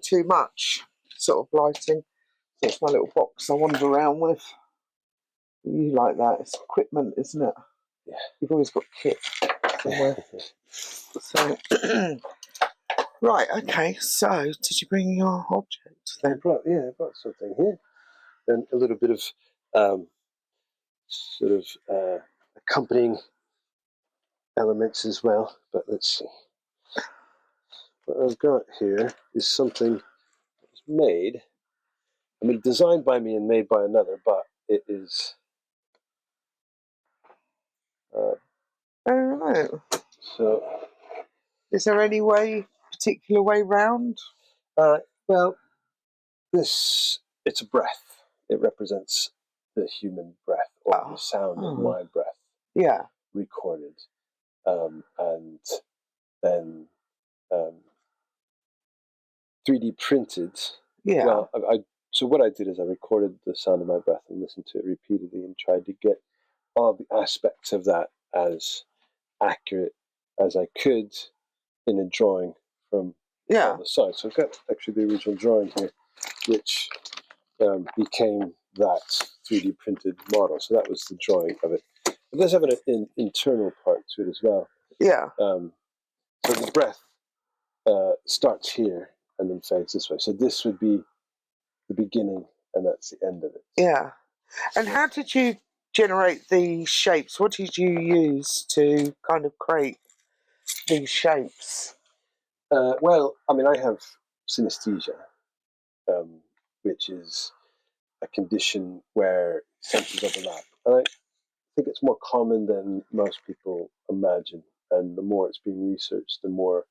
too much sort of lighting. So it's my little box I wander around with. You like that? It's equipment, isn't it? Yeah. You've always got kit somewhere. So, right, okay. So, did you bring your object then? I brought something here, and a little bit of accompanying elements as well. But let's see. What I've got here is something that was made. I mean, designed by me and made by another, but it is. I don't know. So, is there any particular way round? Well, it's a breath. It represents the human breath, or the sound of my breath. Yeah. Recorded, and then 3D printed. Yeah. Well, so what I did is I recorded the sound of my breath and listened to it repeatedly and tried to get all the aspects of that as accurate as I could in a drawing from all the sides. So I've got actually the original drawing here, which became that 3D printed model. So that was the drawing of it. It does have an internal part to it as well. Yeah. So the breath starts here and then fades this way. So this would be the beginning, and that's the end of it. Yeah. And how did you generate these shapes? What did you use to kind of create these shapes? Well, I mean, I have synesthesia, which is a condition where senses overlap. And I think it's more common than most people imagine. And the more it's being researched, the more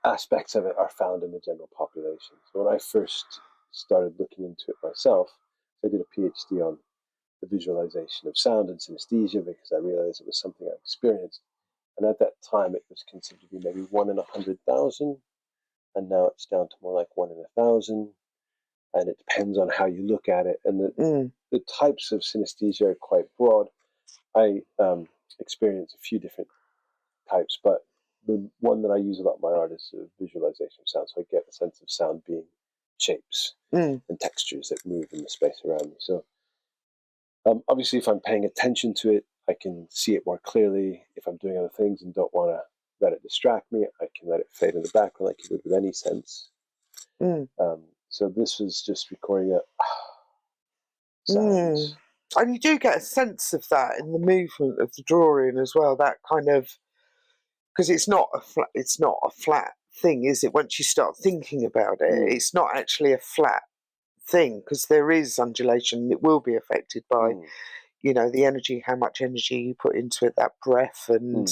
aspects of it are found in the general population. So when I first started looking into it myself, I did a PhD on the visualization of sound and synesthesia because I realized it was something I experienced. And at that time, it was considered to be maybe 1 in 100,000, and now it's down to more like 1 in 1,000. And it depends on how you look at it. And the types of synesthesia are quite broad. I experience a few different types, but the one that I use a lot in my art is visualization of sound. So I get a sense of sound being shapes and textures that move in the space around me. So obviously, if I'm paying attention to it, I can see it more clearly. If I'm doing other things and don't want to let it distract me, I can let it fade in the background like you would with any sense. So this was just recording sounds. And you do get a sense of that in the movement of the drawing as well. That kind of, because it's not a flat thing, is it? Once you start thinking about it, it's not actually a flat thing because there is undulation. It will be affected by, the energy, how much energy you put into it, that breath, and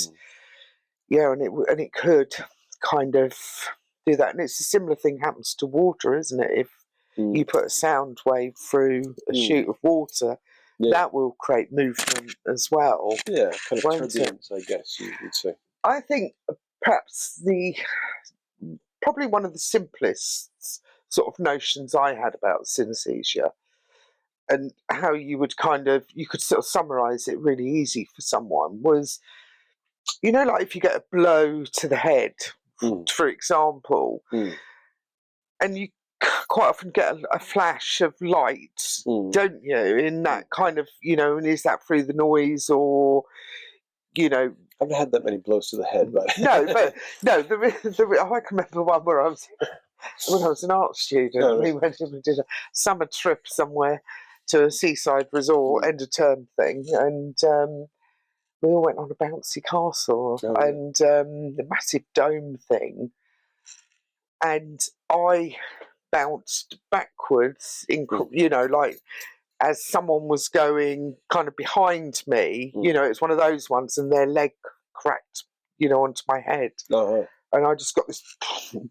and it could kind of do that. And it's a similar thing happens to water, isn't it? If you put a sound wave through a chute of water, that will create movement as well. Yeah, kind of turbulence, I guess you would say. I think perhaps probably one of the simplest sort of notions I had about synesthesia and how you could sort of summarize it really easy for someone was, like if you get a blow to the head, for example, and you quite often get a flash of light, don't you, in that kind of, and is that through the noise or, I haven't had that many blows to the head, but no, I can remember one where I was an art student. We did a summer trip somewhere to a seaside resort, end of term thing, and we all went on a bouncy castle and the massive dome thing, and I bounced backwards like as someone was going kind of behind me. It's one of those ones, and their leg cracked onto my head, and I just got this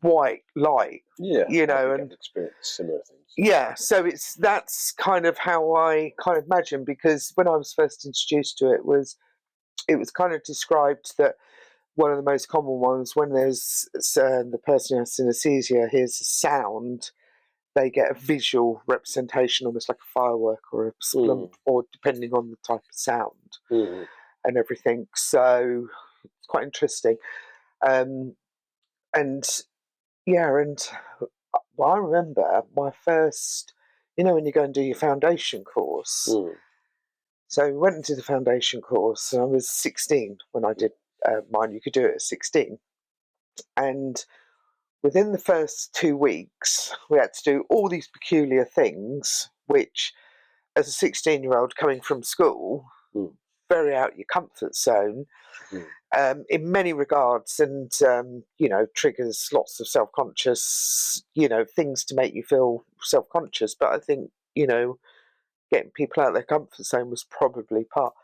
white light. And experienced similar things. So that's kind of how I kind of imagine, because when I was first introduced to it was kind of described that one of the most common ones, when there's the person who has synesthesia hears a sound, they get a visual representation, almost like a firework or a splump, or depending on the type of sound and everything. So it's quite interesting. And yeah, and I remember my first, when you go and do your foundation course. So we went into the foundation course, and I was 16 when I did mine. You could do it at 16. And within the first 2 weeks, we had to do all these peculiar things, which, as a 16-year-old coming from school, very out your comfort zone. In many regards, and triggers lots of self-conscious, things to make you feel self-conscious. But I think, getting people out of their comfort zone was probably part.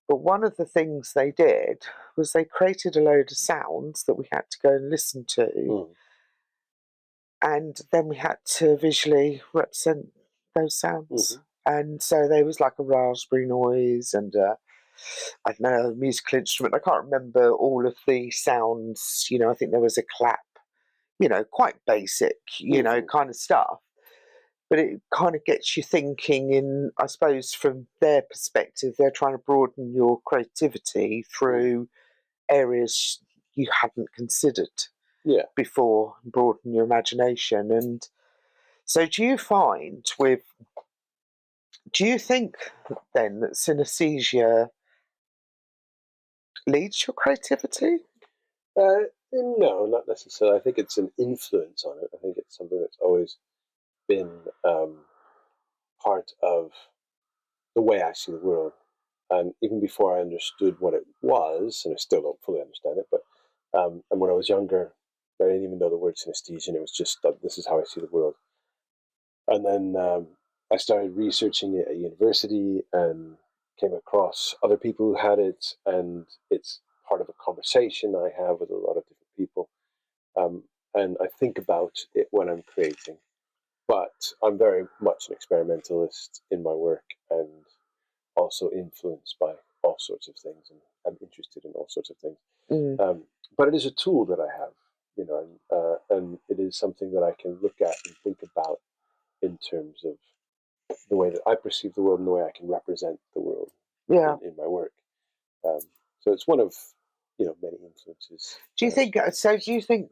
But one of the things they did was they created a load of sounds that we had to go and listen to, and then we had to visually represent those sounds. And so there was like a raspberry noise and I don't know, a musical instrument. I can't remember all of the sounds. I think there was a clap, quite basic, kind of stuff. But it kind of gets you thinking in, I suppose, from their perspective, they're trying to broaden your creativity through areas you hadn't considered before, broaden your imagination. And so do you think then that synesthesia leads your creativity? No, not necessarily. I think it's an influence on it. I think it's something that's always been part of the way I see the world. And even before I understood what it was, and I still don't fully understand it, but and when I was younger, I didn't even know the word synesthesia, and it was just that this is how I see the world. And then I started researching it at university and came across other people who had it, and it's part of a conversation I have with a lot of different people. And I think about it when I'm creating. But I'm very much an experimentalist in my work and also influenced by all sorts of things, and I'm interested in all sorts of things. But it is a tool that I have, and it is something that I can look at and think about in terms of the way that I perceive the world and the way I can represent the world in my work. So it's one of many influences. Do you think so? Do you think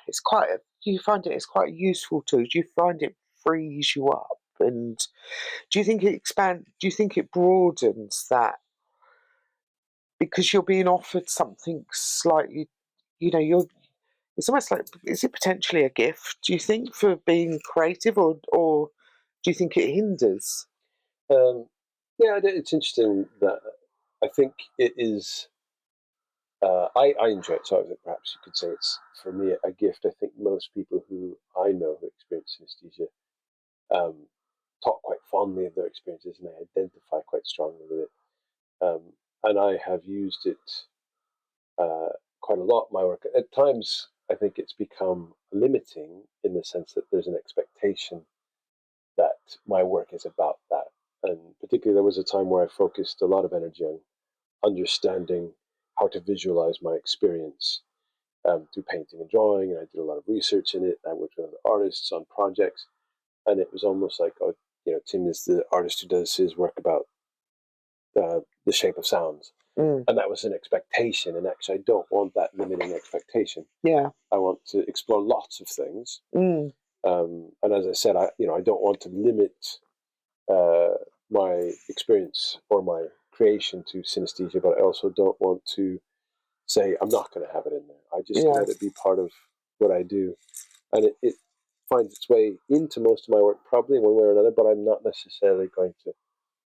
it's quite? Do you find it's quite a useful tool? Do you find it frees you up? And do you think it expands? Do you think it broadens that? Because you're being offered something slightly, it's almost like, is it potentially a gift, do you think, for being creative, or do you think it hinders? Yeah, it's interesting that I think it is. I enjoy it, so perhaps you could say it's, for me, a gift. I think most people who I know who experience synesthesia talk quite fondly of their experiences, and they identify quite strongly with it. And I have used it quite a lot in my work. At times, I think it's become limiting in the sense that there's an expectation that my work is about that. And particularly, there was a time where I focused a lot of energy on understanding how to visualize my experience through painting and drawing, and I did a lot of research in it. I worked with other artists on projects, and it was almost like, Tim is the artist who does his work about the shape of sounds. And that was an expectation, and actually I don't want that limiting expectation. Yeah. I want to explore lots of things. And as I said, I don't want to limit my experience or my creation to synesthesia, but I also don't want to say I'm not going to have it in there. I just let it be part of what I do. And it finds its way into most of my work probably in one way or another, but I'm not necessarily going to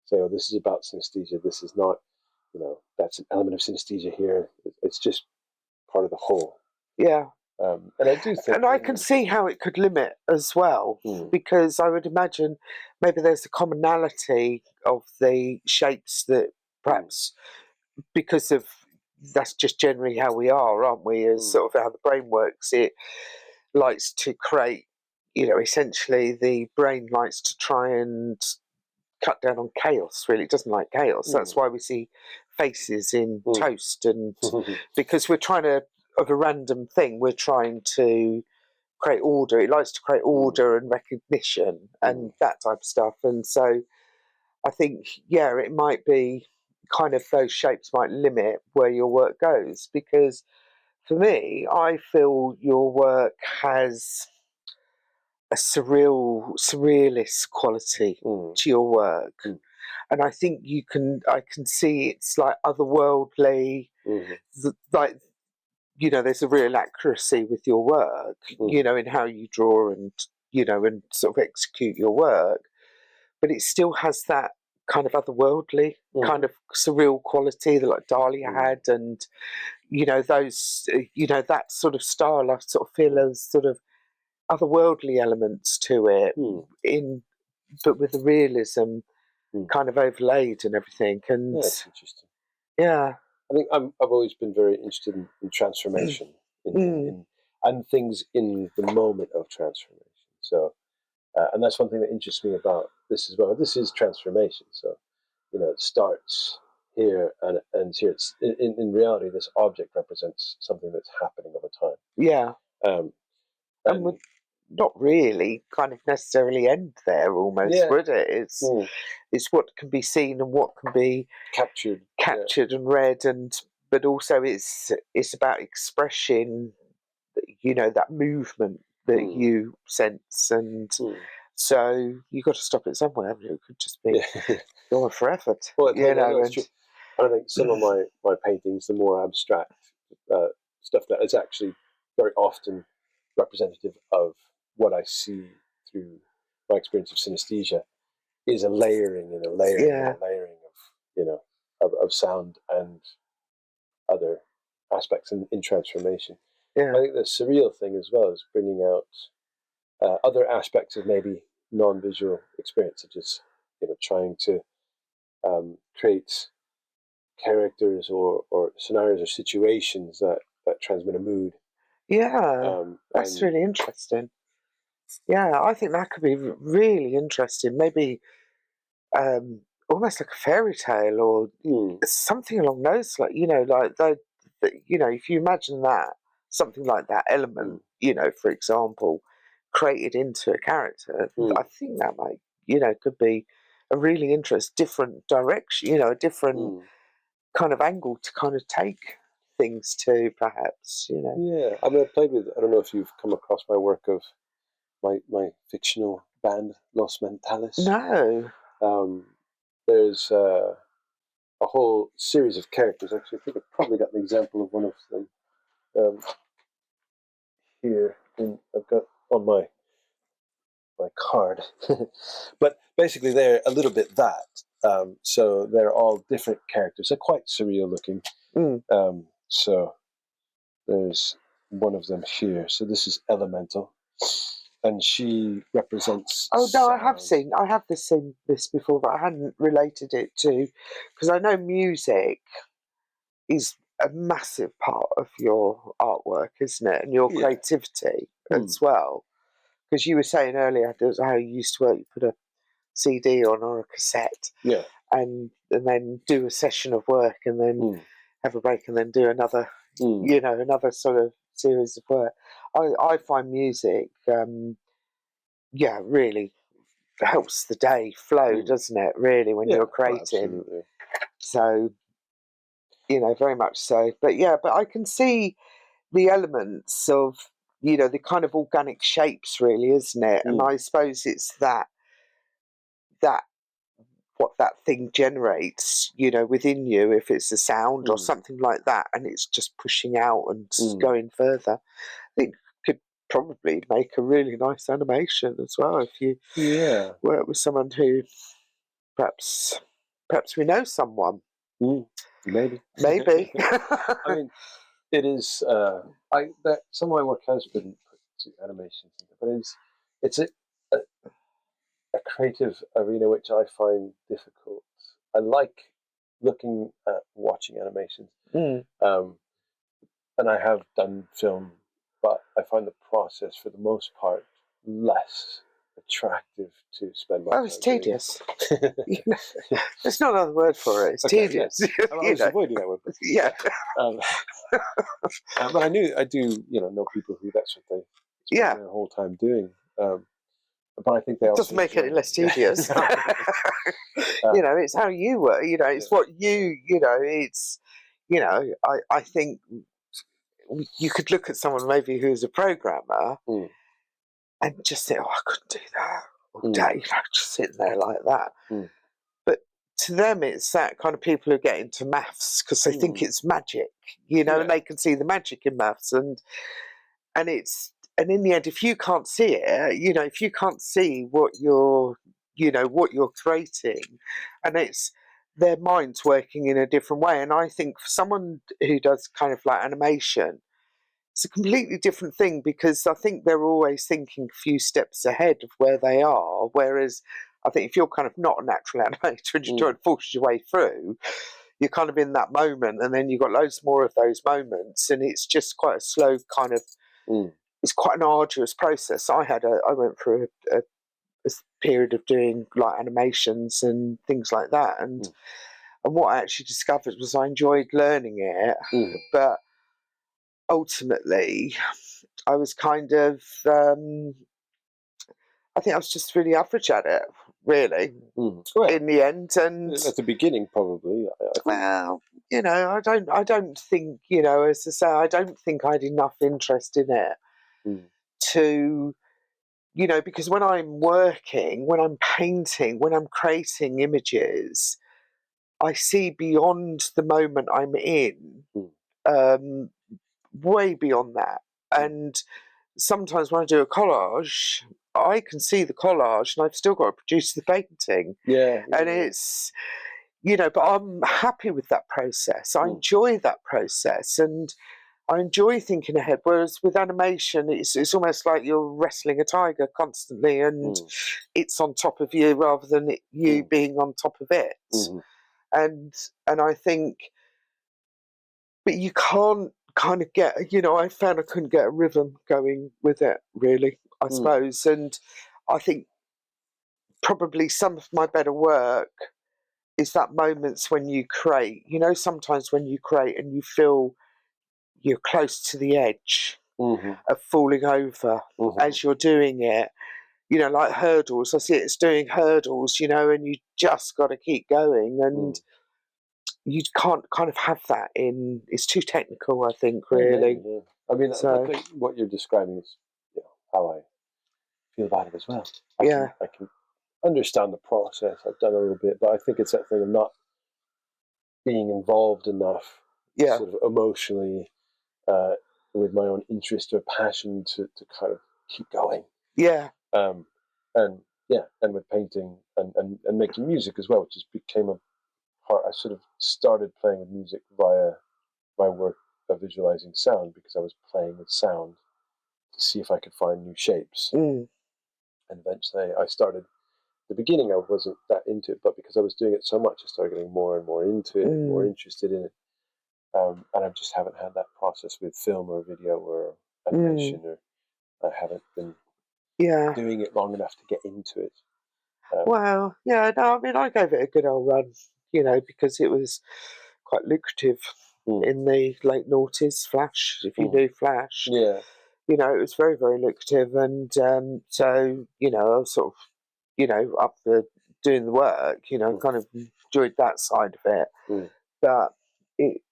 say, oh, this is about synesthesia, this is not, that's an element of synesthesia here. It's just part of the whole. Yeah. And I do think... And I can see how it could limit as well, because I would imagine maybe there's a commonality of the shapes that perhaps, because of, that's just generally how we are, aren't we, as sort of how the brain works, it likes to create, essentially the brain likes to try and cut down on chaos, really. It doesn't like chaos. That's why we see faces in toast, and because we're trying to, of a random thing, we're trying to create order. It likes to create order and recognition and that type of stuff. And so I think, it might be kind of, those shapes might limit where your work goes, because for me, I feel your work has a surrealist quality to your work. And I think I can see it's like otherworldly, like, there's a real accuracy with your work, in how you draw and, and sort of execute your work. But it still has that kind of otherworldly, kind of surreal quality that like Dali had, and, those, that sort of style, I sort of feel as sort of otherworldly elements to it, but with the realism kind of overlaid and everything. And yeah, it's interesting. Yeah. I think I've always been very interested in transformation and things in the moment of transformation. So, and that's one thing that interests me about this as well. This is transformation. So, it starts here and ends here. It's in reality, this object represents something that's happening over time. Yeah. And would not really kind of necessarily end there, almost, would it? It's what can be seen and what can be captured and read, but also it's about expressing, that movement that you sense, and so you got to stop it somewhere, haven't you? It could just be going forever. Well, that's true. I think some of my paintings, the more abstract stuff that is actually very often representative of what I see through my experience of synesthesia, is a layering and a layering and a layering of, of sound and other aspects in transformation. Yeah. I think the surreal thing as well is bringing out other aspects of maybe non-visual experience, such as trying to create characters or scenarios or situations that transmit a mood. Yeah, that's really interesting. Yeah, I think that could be really interesting. Maybe almost like a fairy tale or something along those, like like if you imagine that something like that element, for example, created into a character, I think that might could be a really different direction, a different kind of angle to kind of take things to, perhaps. Yeah, I mean, I don't know if you've come across my work of my fictional band Los Mentales. No. There's a whole series of characters. Actually, I think I've probably got an example of one of them here. I've got on my card. But basically, they're a little bit that. So they're all different characters. They're quite surreal looking. So there's one of them here. So this is Elemental, and she represents. Oh no, sound. I have seen this before, but I hadn't related it to, because I know music is a massive part of your artwork, isn't it, and your creativity as well. Because you were saying earlier how you used to work, you put a CD on or a cassette, and then do a session of work, and then have a break, and then do another, another sort of series of work. I find music, really helps the day flow, doesn't it? Really, when you're creating. Absolutely. So, very much so. But I can see the elements of, the kind of organic shapes, really, isn't it? And I suppose it's that what that thing generates, within you, if it's a sound or something like that, and it's just pushing out and going further. I think could probably make a really nice animation as well if you work with someone who perhaps we know someone. Maybe. I mean, it is. Some of my work has been put to animation, but it's a creative arena which I find difficult. I like looking at watching animations, and I have done film, but I find the process for the most part less attractive to spend my time. It's tedious. There's not another word for it. It's tedious. I was avoiding that word. But I do know people who that's what they spend their whole time doing. But I think they also doesn't make it less tedious. It's how you work. It's what you. It's. I think you could look at someone maybe who's a programmer and just think, oh, I couldn't do that all day, just sitting there like that. But to them, it's that kind of people who get into maths because they think it's magic, and they can see the magic in maths, and in the end, if you can't see it, if you can't see what you're creating, and it's their mind's working in a different way. And I think for someone who does kind of like animation, it's a completely different thing because I think they're always thinking a few steps ahead of where they are. Whereas I think if you're kind of not a natural animator and you're trying to force your way through, you're kind of in that moment, and then you've got loads more of those moments, and it's just quite a slow kind of. It's quite an arduous process. I went through a period of doing like animations and things like that, and what I actually discovered was I enjoyed learning it, but ultimately I was kind of I think I was just really average at it, really, in the end. And at the beginning, probably. Well, I don't think, as I say, I don't think I had enough interest in it to, because when I'm working, when I'm painting, when I'm creating images, I see beyond the moment I'm in, way beyond that. And sometimes when I do a collage, I can see the collage and I've still got to produce the painting. And it's, but I'm happy with that process. I enjoy that process, and I enjoy thinking ahead. Whereas with animation, it's almost like you're wrestling a tiger constantly, and it's on top of you rather than you being on top of it. And I think, but you can't kind of get, I found I couldn't get a rhythm going with it, really, I suppose. And I think probably some of my better work is that moments when you create, sometimes when you create and you feel you're close to the edge of falling over as you're doing it, like hurdles. I see it's doing hurdles, and you just got to keep going, and you can't kind of have that it's too technical, I think, really. I mean, I think what you're describing is how I feel about it as well. I can understand the process. I've done a little bit, but I think it's that thing of not being involved enough sort of emotionally with my own interest or passion to kind of keep going. And with painting and making music as well, which just became a part. I sort of started playing with music via my work of visualizing sound, because I was playing with sound to see if I could find new shapes. And eventually I started, the beginning I wasn't that into it, but because I was doing it so much, I started getting more and more into it, and more interested in it. And I just haven't had that process with film or video or animation, or I haven't been doing it long enough to get into it. I mean, I gave it a good old run, because it was quite lucrative in the late noughties. Flash, if you knew Flash, it was very, very lucrative, and so I was sort of up for doing the work, kind of enjoyed that side of it, but it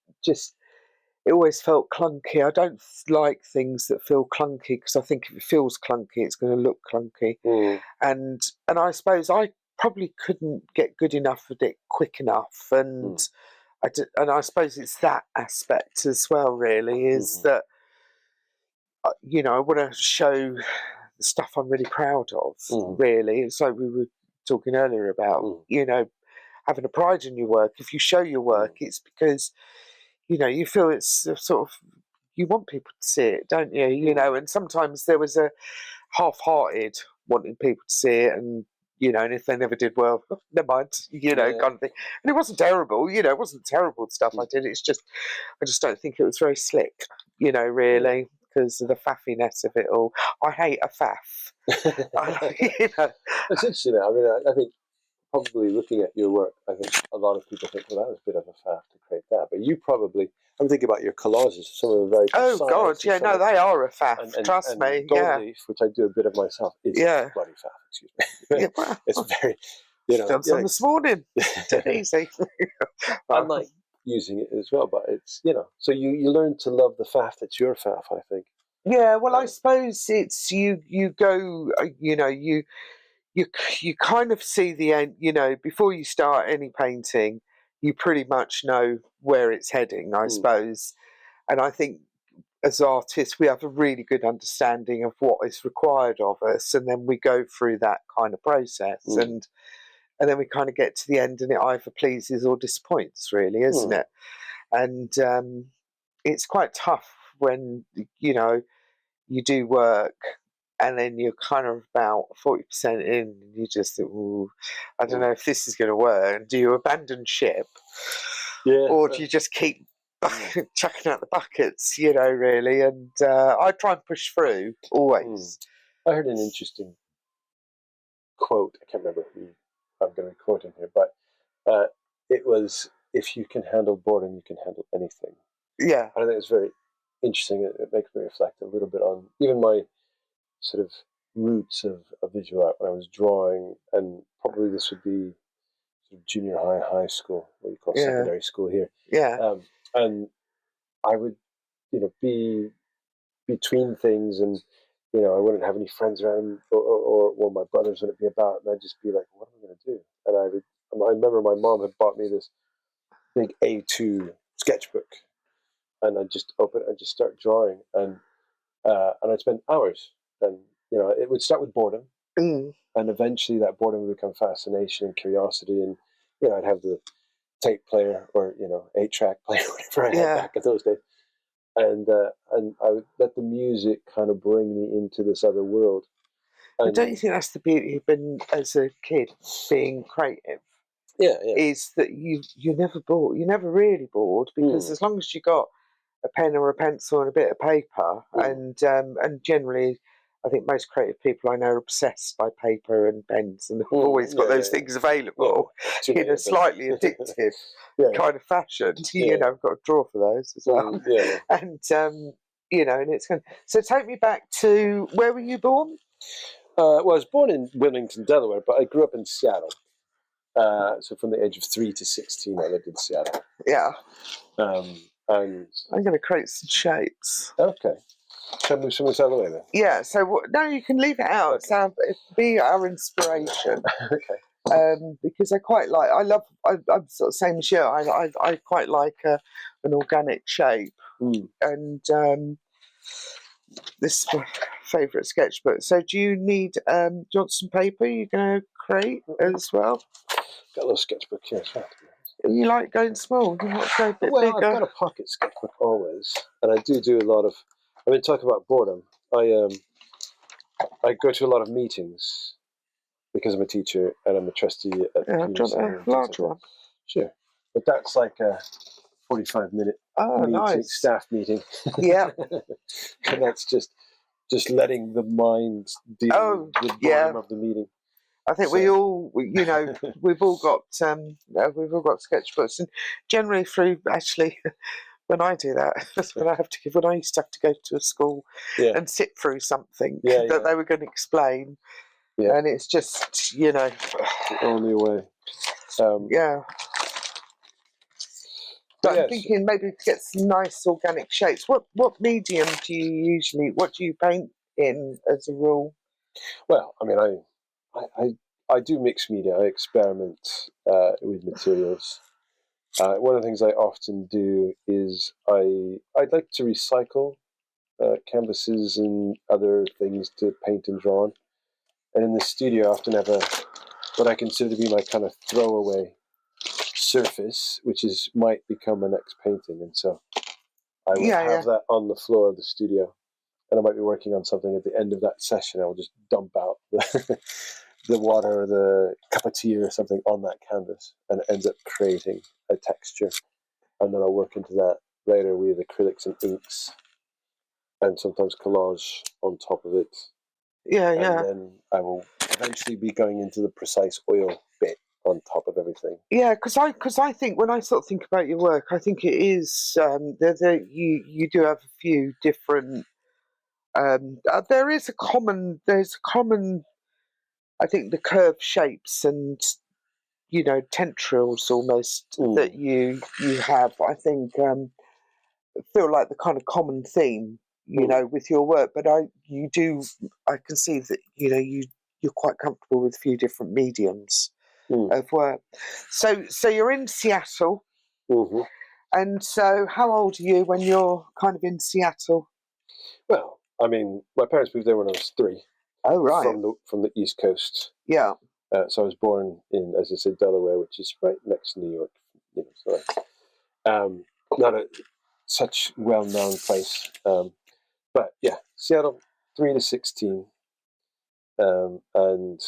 always felt clunky. I don't like things that feel clunky, because I think if it feels clunky, it's going to look clunky. And I suppose I probably couldn't get good enough at it quick enough. And I suppose it's that aspect as well, really, is that, I want to show the stuff I'm really proud of, really. It's like we were talking earlier about, having a pride in your work. If you show your work, it's because you feel it's sort of, you want people to see it, don't you? And sometimes there was a half-hearted wanting people to see it, and and if they never did well, never mind, kind of thing. And it wasn't terrible, it wasn't terrible stuff I did. It's just, I just don't think it was very slick, really, because of the faffiness of it all. I hate a faff. It's interesting. I mean, I think, probably looking at your work, I think a lot of people think, well, that was a bit of a faff to create that. But you probably, I'm thinking about your collages, some of the very they are a faff, trust me. Gold Leaf, which I do a bit of myself, is bloody faff, excuse me. It's very, done some this morning. Dead easy. I'm like, using it as well. But it's, so you learn to love the faff that's your faff, I think. Yeah, well, I suppose it's you go, you kind of see the end, before you start any painting, you pretty much know where it's heading, I suppose. And I think as artists, we have a really good understanding of what is required of us, and then we go through that kind of process, and then we kind of get to the end, and it either pleases or disappoints, really, isn't it? And it's quite tough when you do work, and then you're kind of about 40% in, and you just think, "Ooh, I don't know if this is going to work." Do you abandon ship, or do you just keep chucking out the buckets? Really. And I try and push through always. I heard an interesting quote. I can't remember who I'm going to quote in here, but it was, "If you can handle boredom, you can handle anything." Yeah. I think it's very interesting. It makes me reflect a little bit on even my sort of roots of visual art when I was drawing, and probably this would be sort of junior high school, what you call secondary school here. Yeah. And I would, be between things, and I wouldn't have any friends around, or my brothers wouldn't be about, and I'd just be like, "What am I going to do?" And I remember my mom had bought me this big A2 sketchbook, and I'd just open it and just start drawing, and I'd spend hours, and it would start with boredom, and eventually that boredom would become fascination and curiosity, and I'd have the tape player, or 8-track player, whatever I had back in those days, and I would let the music kind of bring me into this other world. But don't you think that's the beauty of being, as a kid, being creative? Yeah. Is that you're never bored. You're never really bored, because as long as you got a pen or a pencil and a bit of paper, and generally, I think most creative people I know are obsessed by paper and pens, and have always got those things available in a slightly addictive kind of fashion. I've got to draw for those as well. And and it's going. So take me back to, where were you born? Well, I was born in Wilmington, Delaware, but I grew up in Seattle. So from the age of 3 to 16, I lived in Seattle. Yeah. And I'm going to create some shapes. Okay. Shall we move some of this out of the way then? Yeah. So no, you can leave it out. Okay. It be our inspiration. Okay. Because I'm sort of same as you. I quite like an organic shape, and this is my favourite sketchbook. So do you need Johnson paper? You're going to create as well? Got a little sketchbook here as well. You like going small? You want to go a bit bigger? I've got a pocket sketchbook always, and I do a lot of. I mean, talk about boredom. I go to a lot of meetings because I'm a teacher and I'm a trustee at the community center. A large one. Sure, but that's like a 45-minute meeting, nice. staff meeting. Yeah, and that's just letting the mind deal with the boredom of the meeting. I think we've all got sketchbooks, and generally through, actually, when I do that, that's when I used to have to go to a school and sit through something that they were going to explain, and it's just the only way. But I'm thinking maybe to get some nice organic shapes. What medium do you usually? What do you paint in as a rule? Well, I mean, I do mixed media. I experiment with materials. One of the things I often do is I'd like to recycle canvases and other things to paint and draw on. And in the studio, I often have what I consider to be my kind of throwaway surface, which might become a next painting. And so I will have that on the floor of the studio, and I might be working on something at the end of that session. I will just dump out the water or the cup of tea or something on that canvas, and it ends up creating a texture. And then I'll work into that later with acrylics and inks, and sometimes collage on top of it. And then I will eventually be going into the precise oil bit on top of everything. Yeah, because I think when I sort of think about your work, I think it is you do have a few different. There's a common. I think the curved shapes and tentrils almost that you have. I think feel like the kind of common theme, with your work. But I can see that you're quite comfortable with a few different mediums of work. So you're in Seattle, and so how old are you when you're kind of in Seattle? Well, I mean, my parents moved there when I was 3. Oh, right. From the East Coast. Yeah. So I was born in, as I said, Delaware, which is right next to New York. So not a such well-known place, but yeah, Seattle, 3 to 16, and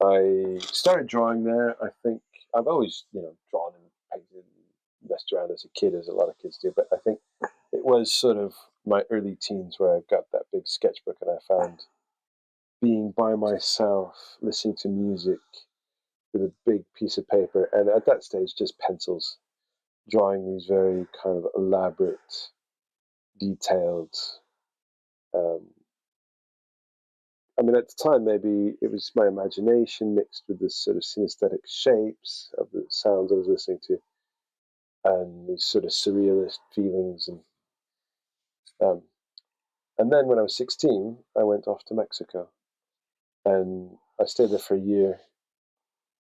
I started drawing there. I think I've always, drawn and painted and messed around as a kid, as a lot of kids do. But I think it was sort of my early teens where I got that big sketchbook, and I found being by myself, listening to music with a big piece of paper, and at that stage, just pencils, drawing these very kind of elaborate, detailed. I mean, at the time, maybe it was my imagination mixed with the sort of synesthetic shapes of the sounds I was listening to, and these sort of surrealist feelings. And then when I was 16, I went off to Mexico, and I stayed there for a year.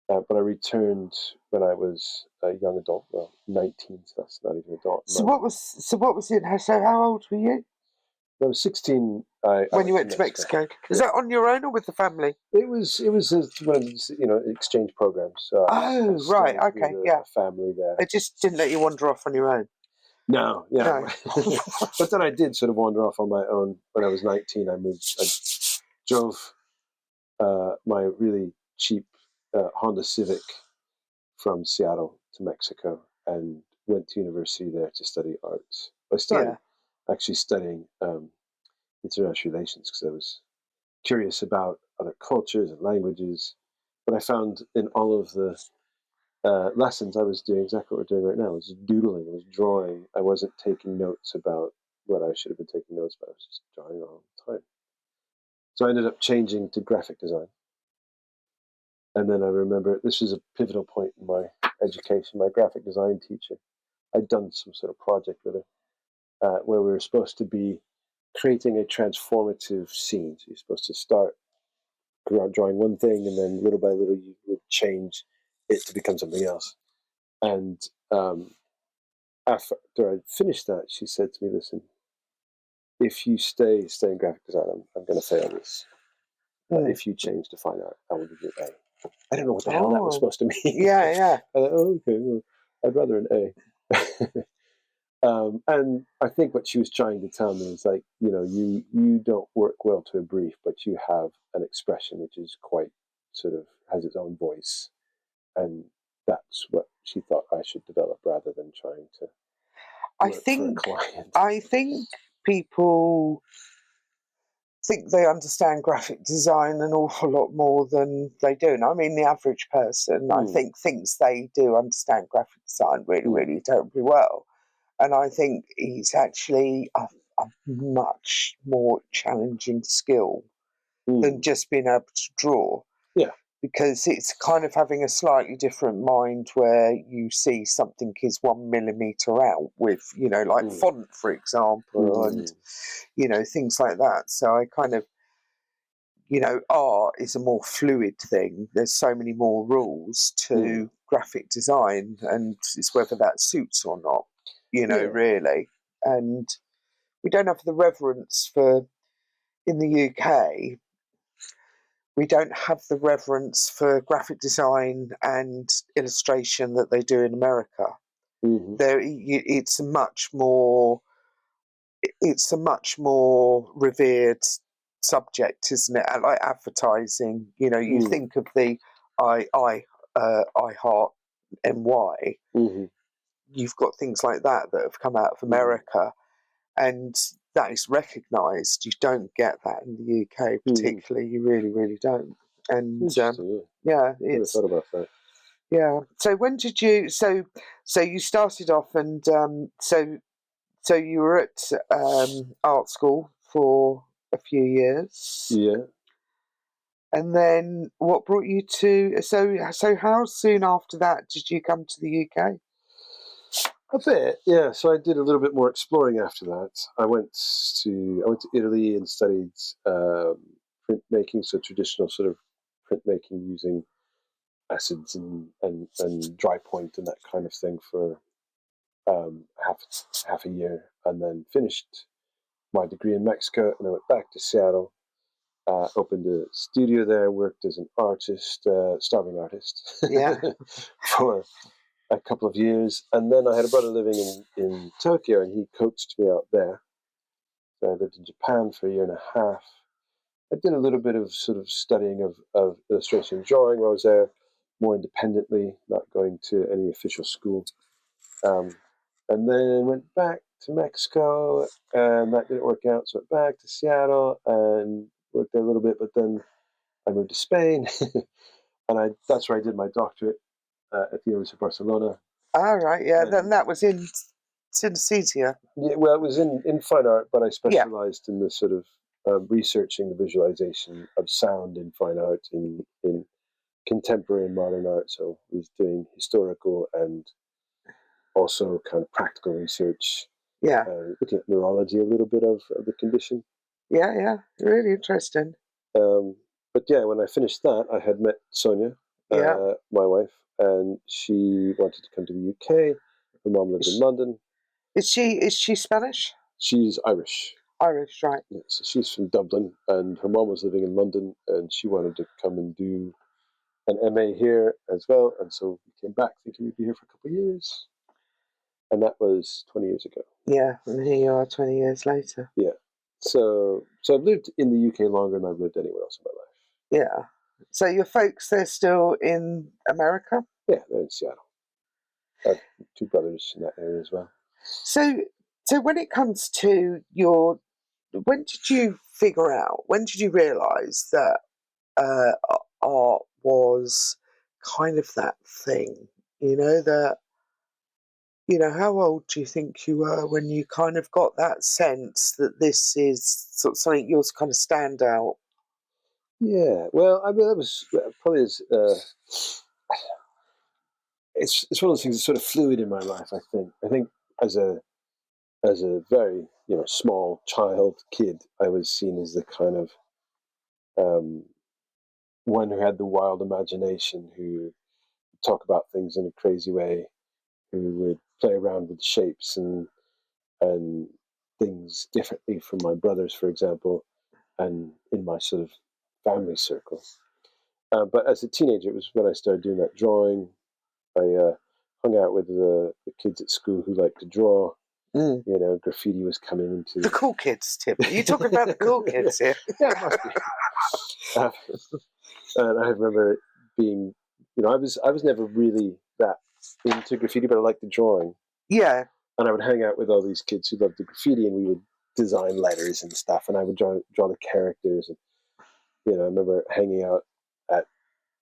But I returned when I was a young adult, well, 19, so that's not even adult. So what was it? So how old were you? When I was 16, when you went to Mexico. Is that on your own or with the family? It was one of these, exchange programs. So I right, okay, a family there. They just didn't let you wander off on your own. No, yeah. No. But then I did sort of wander off on my own. When I was 19, I drove my really cheap Honda Civic from Seattle to Mexico and went to university there to study arts. I started actually studying international relations because I was curious about other cultures and languages. But I found in all of the lessons I was doing exactly what we're doing right now. I was doodling, I was drawing. I wasn't taking notes about what I should have been taking notes about. I was just drawing all the time. So I ended up changing to graphic design. And then I remember this was a pivotal point in my education. My graphic design teacher, I'd done some sort of project with her where we were supposed to be creating a transformative scene. So you're supposed to start drawing one thing, and then little by little you would change it to become something else. And after I finished that, she said to me, "Listen, if you stay in graphic design, I'm going to fail this. But if you change to fine art, I will give you an A." I don't know what the hell that was supposed to mean. Yeah. I thought, okay, well, I'd rather an A. And I think what she was trying to tell me is like, you don't work well to a brief, but you have an expression which is quite sort of has its own voice. And that's what she thought I should develop rather than trying to work for a client. I think people think they understand graphic design an awful lot more than they do. And I mean, the average person, I think, thinks they do understand graphic design really, really terribly well. And I think it's actually a much more challenging skill than just being able to draw. Yeah. Because it's kind of having a slightly different mind where you see something is 1 millimeter out with, like font, for example, and, things like that. So I kind of, art is a more fluid thing. There's so many more rules to graphic design, and it's whether that suits or not, really. And we don't have the reverence for, in the UK, we don't have the reverence for graphic design and illustration that they do in America. It's a much more revered subject, isn't it? Like advertising, you think of the I Heart NY. You've got things like that have come out of America, and that is recognised. You don't get that in the UK, particularly. You really, really don't. And it's never thought about that. Yeah. So when did you? So you started off, and so you were at art school for a few years. Yeah. And then what brought you to? So how soon after that did you come to the UK? A bit, yeah. So I did a little bit more exploring after that. I went to Italy and studied printmaking, so traditional sort of printmaking using acids and dry point and that kind of thing for half a year, and then finished my degree in Mexico, and I went back to Seattle. Opened a studio there, worked as an artist, starving artist, Yeah. for a couple of years. And then I had a brother living in Tokyo, and he coached me out there. So I lived in Japan for a year and a half. I did a little bit of sort of studying of illustration and drawing while I was there, more independently, not going to any official school. And then went back to Mexico, and that didn't work out. So went back to Seattle and worked there a little bit, but then I moved to Spain, and that's where I did my doctorate at the University of Barcelona. All right. Yeah. And, Then that was in synesthesia. yeah, well, it was in fine art, but I Yeah. specialized in the sort of researching the visualization of sound in fine art in contemporary and modern art. So I was doing historical and also kind of practical research, Yeah. looking at neurology a little bit of the condition. Yeah. Yeah. Really interesting. But yeah, when I finished that, I had met Sonia, Yeah. my wife, and she wanted to come to the UK. Her mom lived in London. Is she Spanish? She's Irish. Irish, right? Yeah, so she's from Dublin, and her mom was living in London, and she wanted to come and do an MA here as well. And so we came back thinking we'd be here for a couple of years, and that was 20 years ago. Yeah, and here you are 20 years later. Yeah. So I've lived in the UK longer than I've lived anywhere else in my life. Yeah. So your folks, they're still in America? Yeah, they're in Seattle. I have two brothers in that area as well. So when it comes to when did you realise that art was kind of that thing? How old do you think you were when you kind of got that sense that this is sort of something yours kind of stand out? Yeah, well, I mean, that was probably it's one of those things that's sort of fluid in my life. I think as a very small child kid, I was seen as the kind of one who had the wild imagination, who would talk about things in a crazy way, who would play around with shapes and things differently from my brothers, for example, and in my sort of family circle. But as a teenager, it was when I started doing that drawing. I hung out with the kids at school who liked to draw. Mm. Graffiti was coming into the cool kids, Tim. Are you talking about the cool kids here? Yeah, it must be. And I remember being, I was never really that into graffiti, but I liked the drawing. Yeah. And I would hang out with all these kids who loved the graffiti, and we would design letters and stuff, and I would draw the characters. And I remember hanging out at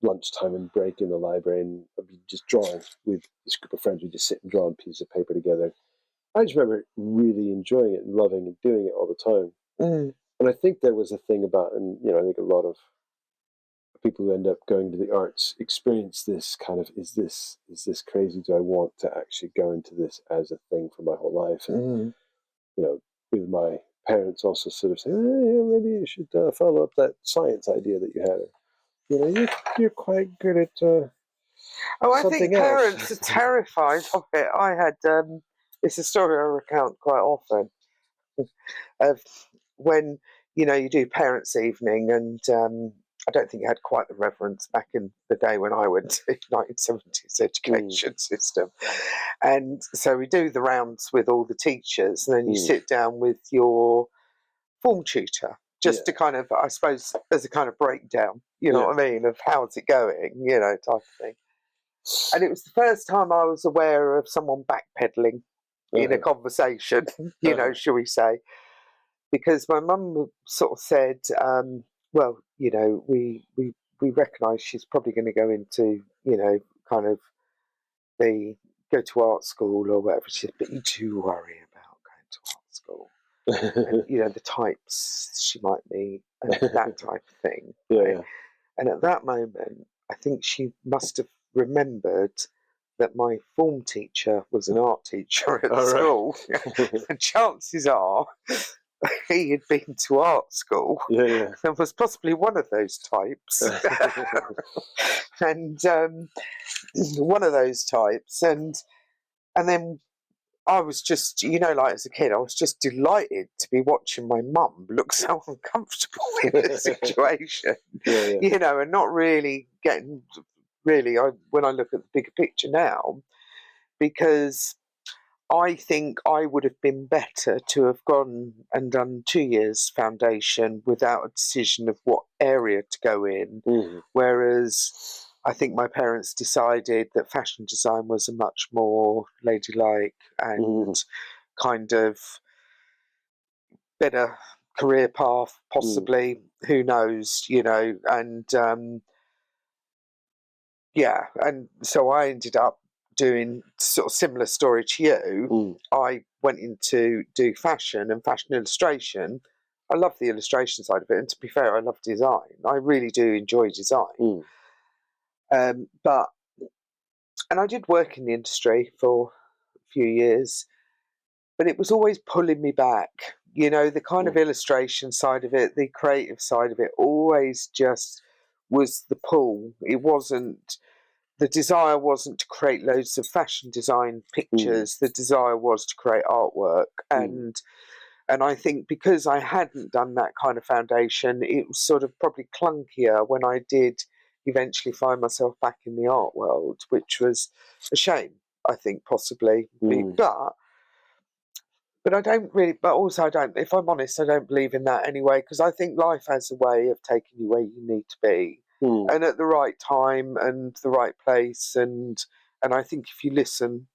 lunchtime and break in the library, and I'd be just drawing with this group of friends. We'd just sit and draw on pieces of paper together. I just remember really enjoying it and loving and doing it all the time. Mm. And I think there was a thing about, and I think a lot of people who end up going to the arts experience this kind of, is this crazy? Do I want to actually go into this as a thing for my whole life? And with my parents also sort of saying, maybe you should follow up that science idea that you had. You're quite good at I something think else. parents are terrified of it. I had it's a story I recount quite often of when you do parents' evening, and I don't think you had quite the reverence back in the day when I went to 1970s education system. And so we do the rounds with all the teachers, and then you sit down with your form tutor just to kind of, I suppose, as a kind of breakdown, you know what I mean, of how's it going, type of thing. And it was the first time I was aware of someone backpedaling in a conversation, shall we say. Because my mum sort of said, well, we recognise she's probably going to go into, kind of go to art school or whatever. She said, but you do worry about going to art school. And, the types she might meet and that type of thing. Yeah. And at that moment, I think she must have remembered that my form teacher was an art teacher at school. And chances are he had been to art school and was possibly one of those types. And one of those types. And then I was just, like as a kid, I was just delighted to be watching my mum look so uncomfortable in the situation, and not really getting, when I look at the bigger picture now, because I think I would have been better to have gone and done 2 years foundation without a decision of what area to go in, whereas I think my parents decided that fashion design was a much more ladylike and kind of better career path, possibly. Who knows, and and so I ended up doing sort of similar story to you. I went into do fashion and fashion illustration. I love the illustration side of it, and to be fair, I love design. I really do enjoy design. And I did work in the industry for a few years, but it was always pulling me back. The kind of illustration side of it, the creative side of it, always just was the pull. It wasn't, the desire wasn't to create loads of fashion design pictures. The desire was to create artwork. And I think because I hadn't done that kind of foundation, it was sort of probably clunkier when I did eventually find myself back in the art world, which was a shame, I think, possibly. But I don't really, but also I don't, if I'm honest, I don't believe in that anyway, because I think life has a way of taking you where you need to be, and at the right time and the right place. And I think if you listen,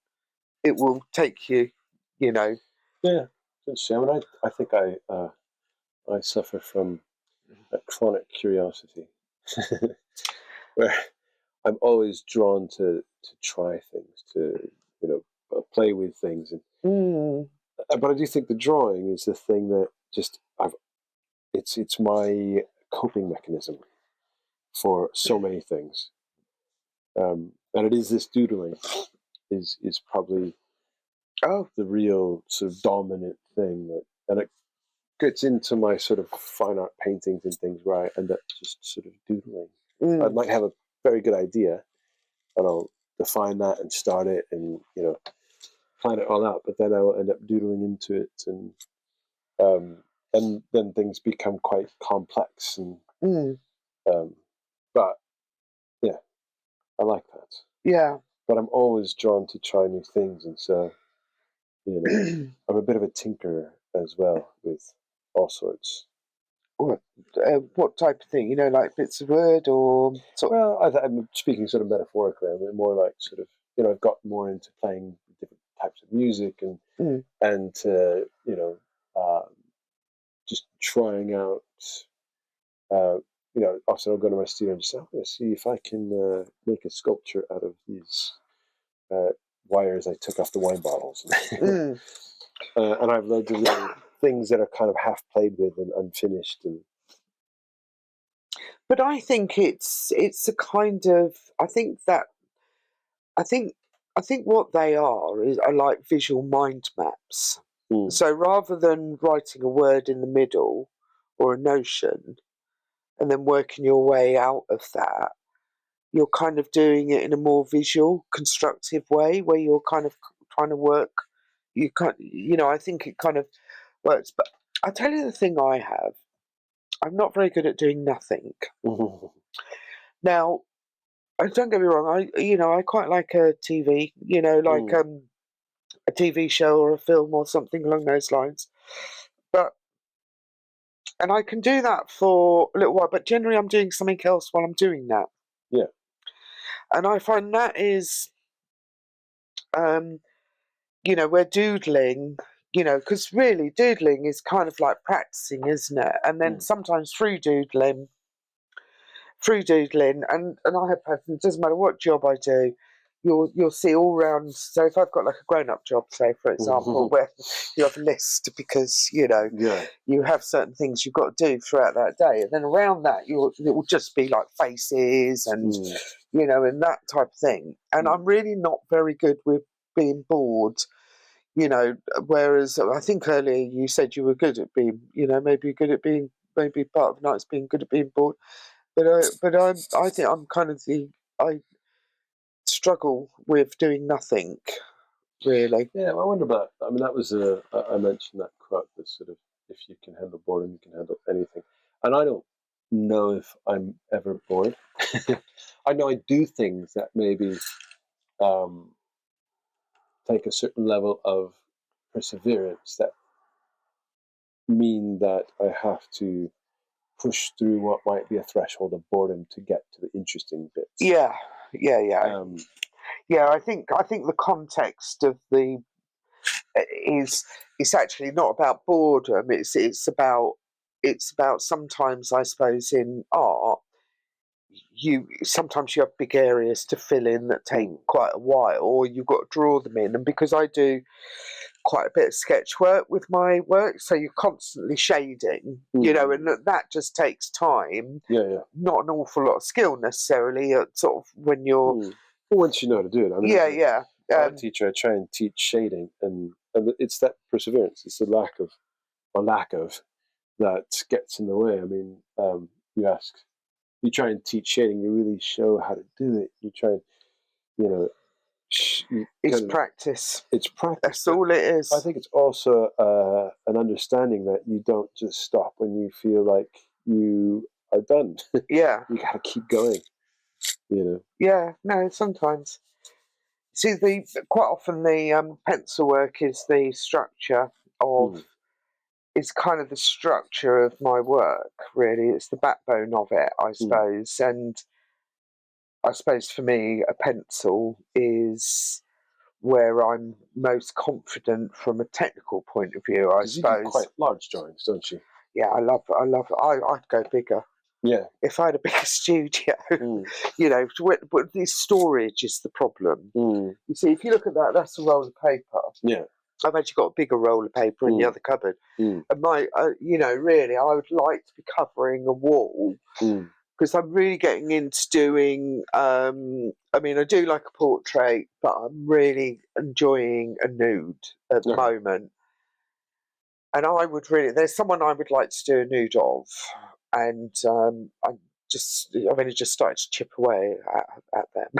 it will take you, Yeah, it's a shame. I think I suffer from a chronic curiosity, where I'm always drawn to try things, to play with things, and but I do think the drawing is the thing that just it's my coping mechanism for so many things, and it is this doodling is probably the real sort of dominant thing and it gets into my sort of fine art paintings and things where I end up just sort of doodling. I might have a very good idea, and I'll define that and start it and plan it all out, but then I will end up doodling into it, and then things become quite complex. And but yeah, I like that. Yeah. But I'm always drawn to try new things, and so I'm a bit of a tinkerer as well with all sorts. What type of thing? Like bits of wood or? Well, I'm speaking sort of metaphorically. I mean, more like sort of I've got more into playing different types of music and just trying out. Often I'll go to my studio and just say, I'm going to see if I can make a sculpture out of these wires I took off the wine bottles. And I've loads of little things that are kind of half played with and unfinished. But I think it's a kind of, I think what they are like visual mind maps. So rather than writing a word in the middle or a notion and then working your way out of that, you're kind of doing it in a more visual, constructive way where you're kind of trying to work. I think it kind of works. But I'll tell you the thing I have. I'm not very good at doing nothing. Now, don't get me wrong. I quite like a TV. A TV show or a film or something along those lines. And I can do that for a little while, but generally I'm doing something else while I'm doing that. Yeah. And I find that is, where doodling, because really doodling is kind of like practicing, isn't it? And then sometimes through doodling, and I have passion, it doesn't matter what job I do, you'll see all round. So if I've got like a grown-up job, say for example, where you have a list because you have certain things you've got to do throughout that day, and then around that it will just be like faces and and that type of thing. And I'm really not very good with being bored. Whereas I think earlier you said you were good at being, maybe good at being, maybe part of the night's being good at being bored. But I think I'm kind of I struggle with doing nothing, really. Yeah, I wonder about. I mean, that was I mentioned that quote, that sort of, if you can handle boredom, you can handle anything. And I don't know if I'm ever bored. I know I do things that maybe take a certain level of perseverance that mean that I have to push through what might be a threshold of boredom to get to the interesting bits. Yeah. I think the context of the it's actually not about boredom. It's about sometimes, I suppose, in art sometimes you have big areas to fill in that take quite a while, or you've got to draw them in. And because I do quite a bit of sketch work with my work, so you're constantly shading, and that just takes time. Not an awful lot of skill necessarily, sort of when you're. Well, once you know how to do it. I mean, I'm a teacher. I try and teach shading, and it's that perseverance. It's the lack of that gets in the way. I mean, you try and teach shading, you really show how to do it. You try and, it's practice. It's practice. That's all it is. I think it's also an understanding that you don't just stop when you feel like you are done. Yeah. You got to keep going, Yeah, no, sometimes. See, quite often the pencil work is the structure of. It's kind of the structure of my work, really. It's the backbone of it, I suppose. And I suppose for me, a pencil is where I'm most confident from a technical point of view, I suppose. You do quite large drawings, don't you? Yeah, I'd go bigger. Yeah. If I had a bigger studio, but the storage is the problem. You see, if you look at that, that's a roll of paper. Yeah. I've actually got a bigger roll of paper in the other cupboard. And my, really, I would like to be covering a wall because I'm really getting into doing. I do like a portrait, but I'm really enjoying a nude at the moment. And there's someone I would like to do a nude of, and I've only just started to chip away at them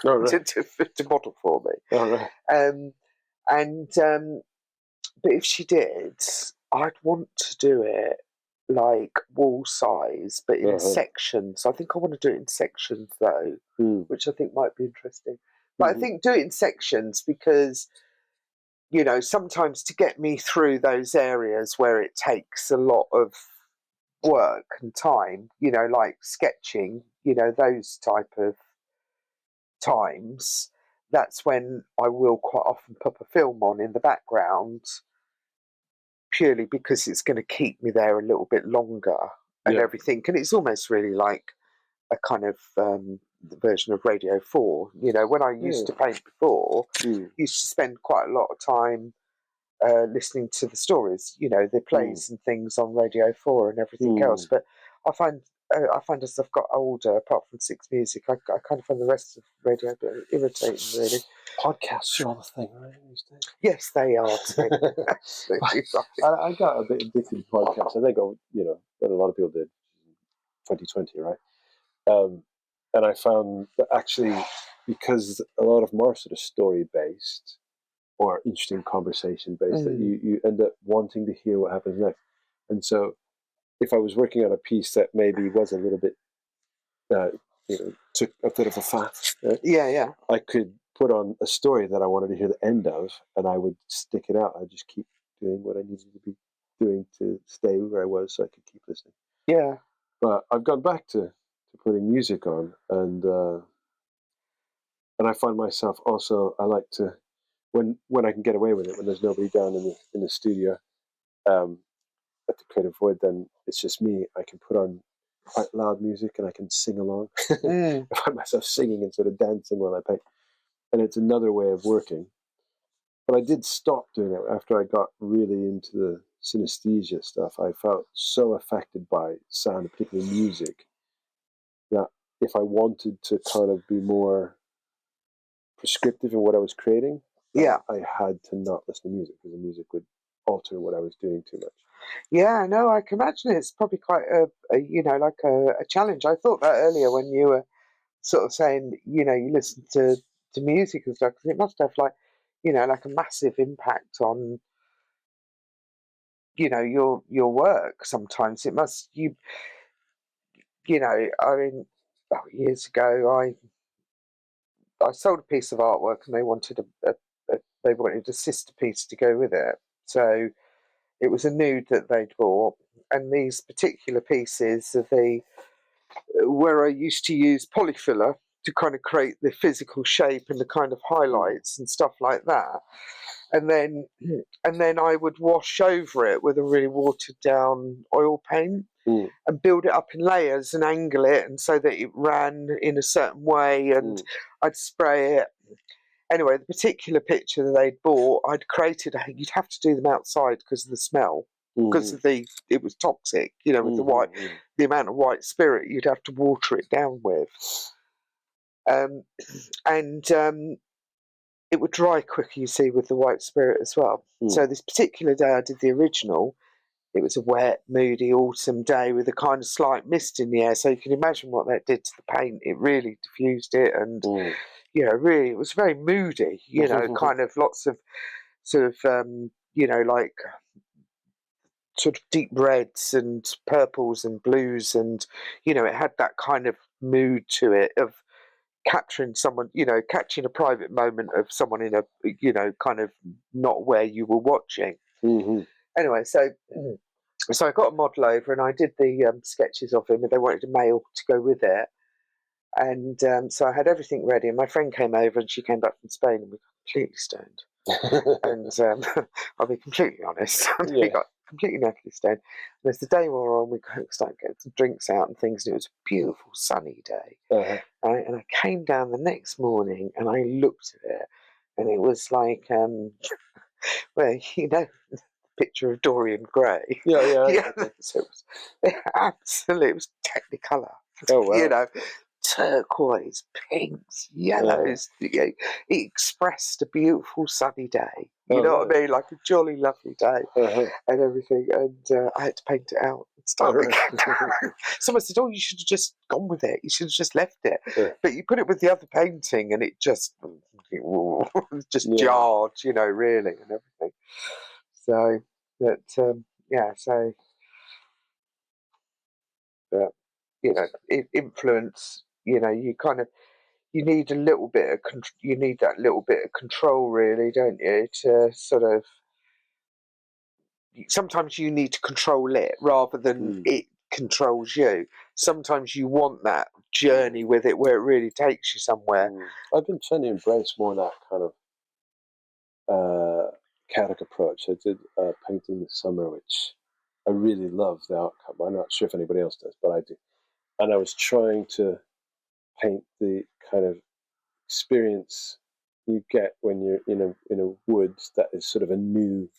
to model for me. But if she did, I'd want to do it like wall size, but in sections. I think I want to do it in sections though, which I think might be interesting. But I think do it in sections because, sometimes to get me through those areas where it takes a lot of work and time, like sketching, those type of times, that's when I will quite often pop a film on in the background, purely because it's going to keep me there a little bit longer and everything. And it's almost really like a kind of version of Radio 4. When I used to paint before, used to spend quite a lot of time listening to the stories, the plays and things on Radio 4 and everything else. But I find as I've got older, apart from Six Music, I kind of find the rest of radio a bit irritating, really. Podcasts are all the thing, right, these days? Yes, they are too. Absolutely right. I got a bit addicted to podcasts. I think, what a lot of people did in 2020, right? And I found that actually, because a lot of them are sort of story-based or interesting conversation-based, that you end up wanting to hear what happens next. And so if I was working on a piece that maybe was a little bit, took a bit of a faff, right? I could put on a story that I wanted to hear the end of, and I would stick it out. I'd just keep doing what I needed to be doing to stay where I was so I could keep listening. Yeah. But I've gone back to putting music on, and I find myself also, I like to, when I can get away with it, when there's nobody down in the studio at the Creative Void, then it's just me. I can put on quite loud music and I can sing along. I find myself singing instead of dancing while I paint. and it's another way of working. But I did stop doing it after I got really into the synesthesia stuff. I felt so affected by sound, particularly music, that if I wanted to kind of be more prescriptive in what I was creating, I had to not listen to music, because the music would alter what I was doing too much. Yeah, no, I can imagine it's probably quite a challenge. I thought that earlier when you were sort of saying, you listen to music and stuff, because it must have like a massive impact on your work. Sometimes it must I mean, years ago I sold a piece of artwork and they wanted a sister piece to go with it. So it was a nude that they'd bought, and these particular pieces are where I used to use polyfiller to kind of create the physical shape and the kind of highlights and stuff like that. And then I would wash over it with a really watered down oil paint and build it up in layers and angle it, and so that it ran in a certain way, and I'd spray it. Anyway, the particular picture that they'd bought, I'd created. You'd have to do them outside because of the smell, because of it was toxic. With the amount of white spirit you'd have to water it down with, and it would dry quicker, you see, with the white spirit as well. So this particular day I did the original. It was a wet, moody autumn day with a kind of slight mist in the air. So you can imagine what that did to the paint. It really diffused it, and really, it was very moody. Kind of lots of sort of like sort of deep reds and purples and blues, and it had that kind of mood to it of capturing someone, catching a private moment of someone in a kind of not where you were watching. Anyway, so I got a model over and I did the sketches of him, and they wanted a male to go with it. And so I had everything ready, and my friend came over, and she came back from Spain, and we got completely stoned. And I'll be completely honest, we got completely knackered stoned. And as the day wore on, we started getting some drinks out and things, and it was a beautiful sunny day. Right? And I came down the next morning, and I looked at it, and it was like, well, picture of Dorian Gray. Yeah. So it was Technicolor. Oh, wow. Turquoise, pinks, yellows. It expressed a beautiful sunny day. You know what I mean? Like a jolly, lovely day and everything. And I had to paint it out and start again. Someone said, "Oh, you should have just gone with it. You should have just left it." But you put it with the other painting, and it just jarred, really, and everything. So that, so that, influence. You kind of you need a little bit of you need that little bit of control, really, don't you? To sort of sometimes you need to control it rather than it controls you. Sometimes you want that journey with it where it really takes you somewhere. I've been trying to embrace more that kind of chaotic approach. I did a painting this summer, which I really love the outcome. I'm not sure if anybody else does, but I do. And I was trying to paint the kind of experience you get when you're in a woods that is sort of a new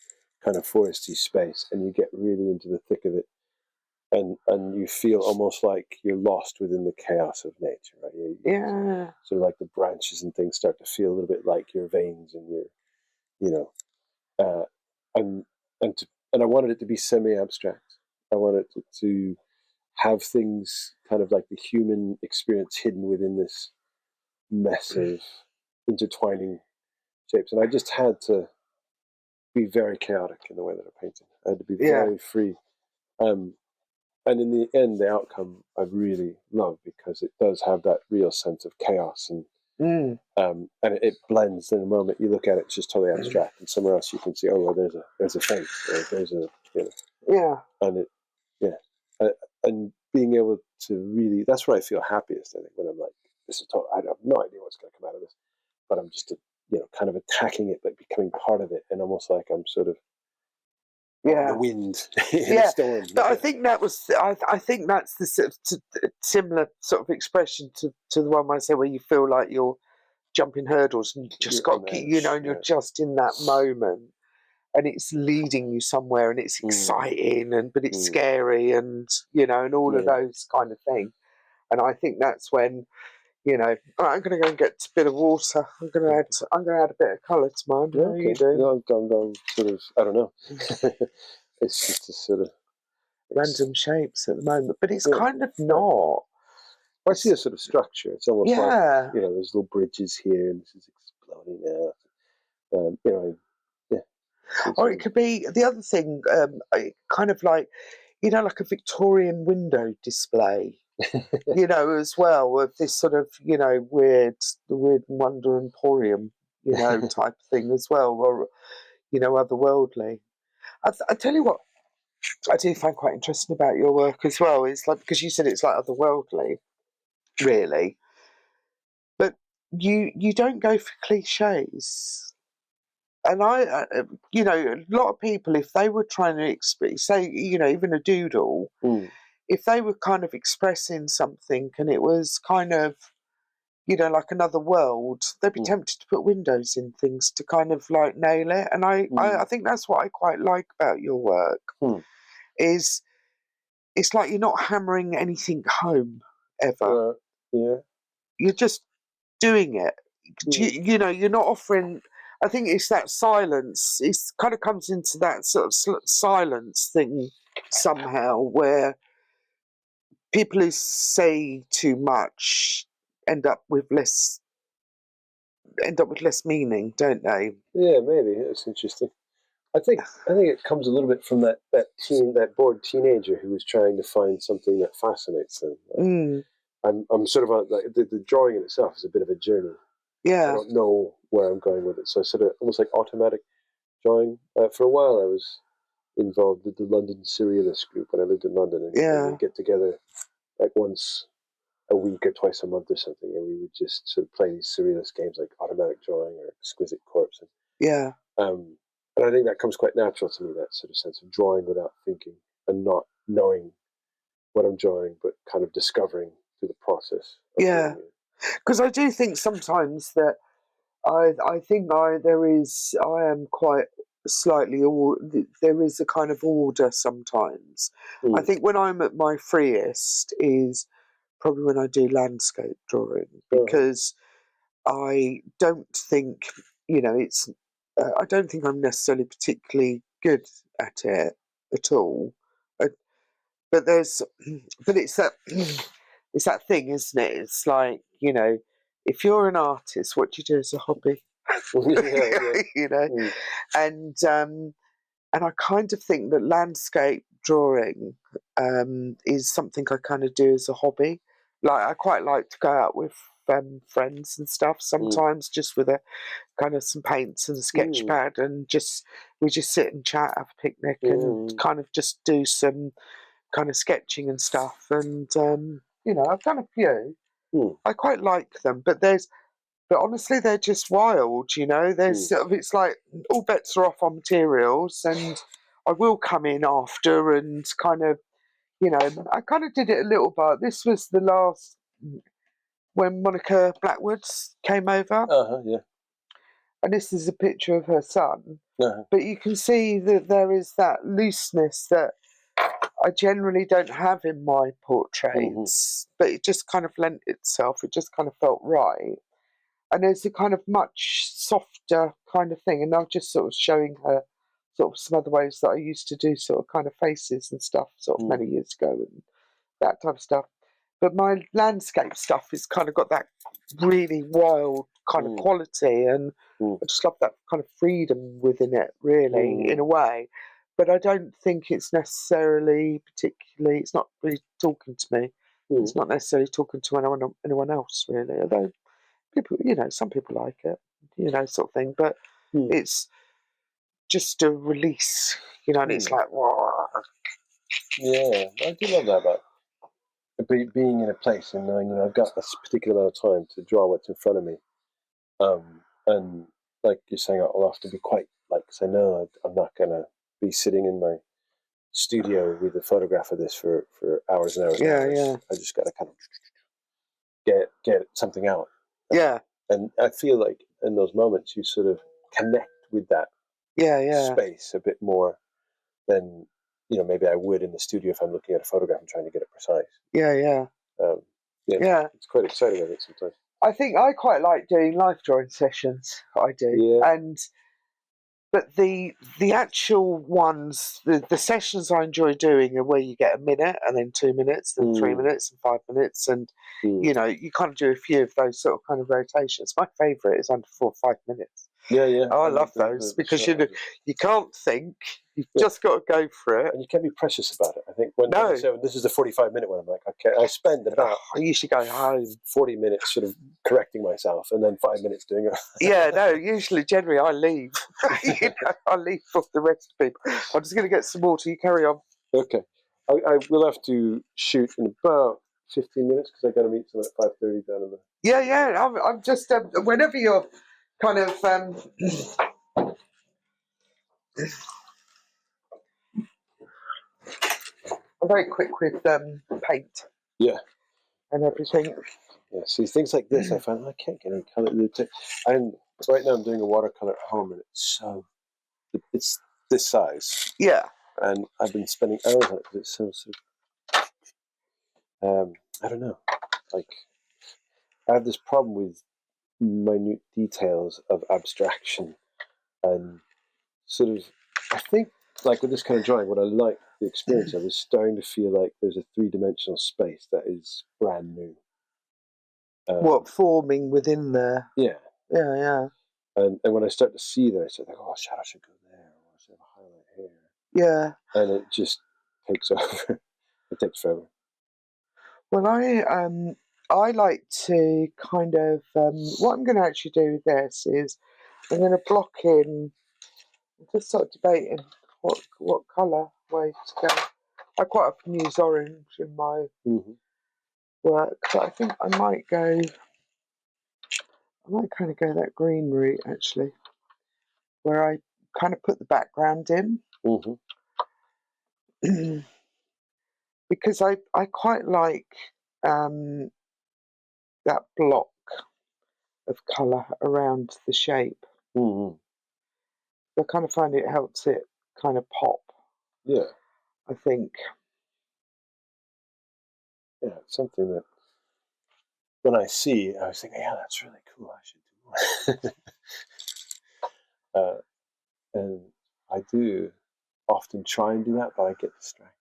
kind of foresty space, and you get really into the thick of it, and you feel almost like you're lost within the chaos of nature, right? Sort of like the branches and things start to feel a little bit like your veins and your, and I wanted it to be semi-abstract. I wanted it to have things kind of like the human experience hidden within this mess of intertwining shapes, and I just had to be very chaotic in the way that I painted. I had to be very free, and in the end, the outcome I really love, because it does have that real sense of chaos, and it blends. In a moment you look at it, it's just totally abstract, and somewhere else you can see, oh, well, there's a face, or there's a and and being able to really, that's where I feel happiest. I think when I'm like, this is total, I have no idea what's going to come out of this, but I'm just kind of attacking it, but becoming part of it, and almost like I'm sort of the wind in a storm. But I think that was I think that's the sort of similar sort of expression to the one I say where you feel like you're jumping hurdles, and you just got, you know, and you're just in that moment, and it's leading you somewhere, and it's exciting, and but it's scary, and you know, and all of those kind of things. And I think that's when, you know, all right, I'm going to go and get a bit of water. I'm going to add a bit of colour to mine. Yeah, How are you doing? No, I'm sort of, I don't know. It's just a sort of random shapes at the moment, but it's kind of not. I see a sort of structure. It's almost like, you know, there's little bridges here, and this is exploding now. You know, or it could be the other thing, kind of like, you know, like a Victorian window display, you know, as well, with this sort of, you know, weird wonder emporium, you know, type thing as well, or, you know, otherworldly. I tell you what, I do find quite interesting about your work as well is like, because you said it's like otherworldly, really, but you don't go for cliches. And you know, a lot of people, if they were trying to say, you know, even a doodle, if they were kind of expressing something and it was kind of, you know, like another world, they'd be tempted to put windows in things to kind of like nail it. And I think that's what I quite like about your work, is it's like you're not hammering anything home ever. You're just doing it. You know, you're not offering. I think it's that silence. It kind of comes into that sort of silence thing somehow, where people who say too much end up with less meaning, don't they? Yeah, maybe that's interesting. I think it comes a little bit from that bored teenager who was trying to find something that fascinates them. I'm sort of the drawing in itself is a bit of a journey. Yeah. I don't know where I'm going with it, so I sort of almost like automatic drawing. For a while, I was involved with the London Surrealist group when I lived in London, and we'd get together like once a week or twice a month or something, and we would just sort of play these surrealist games like automatic drawing or exquisite corpse. And I think that comes quite natural to me, that sort of sense of drawing without thinking and not knowing what I'm drawing, but kind of discovering through the process. Because I do think sometimes that I think I am quite slightly, there is a kind of order sometimes. I think when I'm at my freest is probably when I do landscape drawing, because I don't think, you know, I don't think I'm necessarily particularly good at it at all. But it's that it's that thing, isn't it? It's like, you know, if you're an artist, what do you do as a hobby? You know, and I kind of think that landscape drawing is something I kind of do as a hobby. Like, I quite like to go out with friends and stuff sometimes, just with a kind of some paints and a sketch pad, and we just sit and chat, have a picnic, and kind of just do some kind of sketching and stuff. And you know, I've done a few. I quite like them, but honestly, they're just wild. You know, there's sort of, it's like all bets are off on materials, and I will come in after and kind of, you know, I kind of did it a little bit. This was the last when Monica Blackwoods came over. And this is a picture of her son. But you can see that there is that looseness that I generally don't have in my portraits, but it just kind of lent itself. It just kind of felt right. And there's a kind of much softer kind of thing. And I'm just sort of showing her sort of some other ways that I used to do sort of kind of faces and stuff sort of many years ago and that type of stuff. But my landscape stuff has kind of got that really wild kind of quality, and I just love that kind of freedom within it, really, in a way. But I don't think it's necessarily particularly, it's not really talking to me. It's not necessarily talking to anyone else, really, although people, you know, some people like it, you know, sort of thing, but it's just a release, you know, and it's like, whoa. Yeah, I do love that about being in a place and knowing, you know, I've got this particular amount of time to draw what's in front of me. And like you're saying, I'll have to be quite, like, because I know I'm not going to be sitting in my studio with a photograph of this for hours and hours and hours. I just got to kind of get something out. And I feel like in those moments you sort of connect with that space a bit more than, maybe I would in the studio if I'm looking at a photograph and trying to get it precise. Yeah. It's quite exciting, I think, sometimes. I think I quite like doing life drawing sessions. I do, but the actual ones, the sessions I enjoy doing are where you get a minute and then 2 minutes, then 3 minutes and 5 minutes, and you kind of do a few of those sort of kind of rotations. My favourite is under 4 or 5 minutes. I love those because you can't think. You've just got to go for it, and you can't be precious about it. I think when I say this is a 45-minute one, I'm like, okay, I spend about I usually go home 40 minutes sort of correcting myself, and then 5 minutes doing it. Usually, generally, I leave. I leave for the rest of people. I'm just going to get some water. You carry on. Okay, I will have to shoot in about 15 minutes because I got to meet someone at 5:30 down in the. Yeah. I'm just whenever you're kind of. I'm very quick with paint. Yeah. And everything. Yeah, see, things like this, I find I can't get any colour. And right now I'm doing a watercolour at home, and it's this size. Yeah. And I've been spending hours on it because it's so I don't know. Like, I have this problem with minute details of abstraction, and sort of, I think, like with this kind of drawing, what I like the experience of is starting to feel like there's a 3-dimensional space that is brand new. Forming within there? Yeah. Yeah. And when I start to see that, I start like, shadow should go there, or I should have a highlight here. Yeah. And it just takes over. It takes forever. Well, I like to kind of what I'm going to actually do with this is I'm going to block in. I'm just sort of debating what colour way to go. I quite often use orange in my work, but I think I might kind of go that green route actually, where I kind of put the background in. Because I quite like that block of colour around the shape. I kind of find it helps it kind of pop. Yeah. I think. Yeah, it's something that when I see, I was thinking, yeah, that's really cool. I should do more. And I do often try and do that, but I get distracted.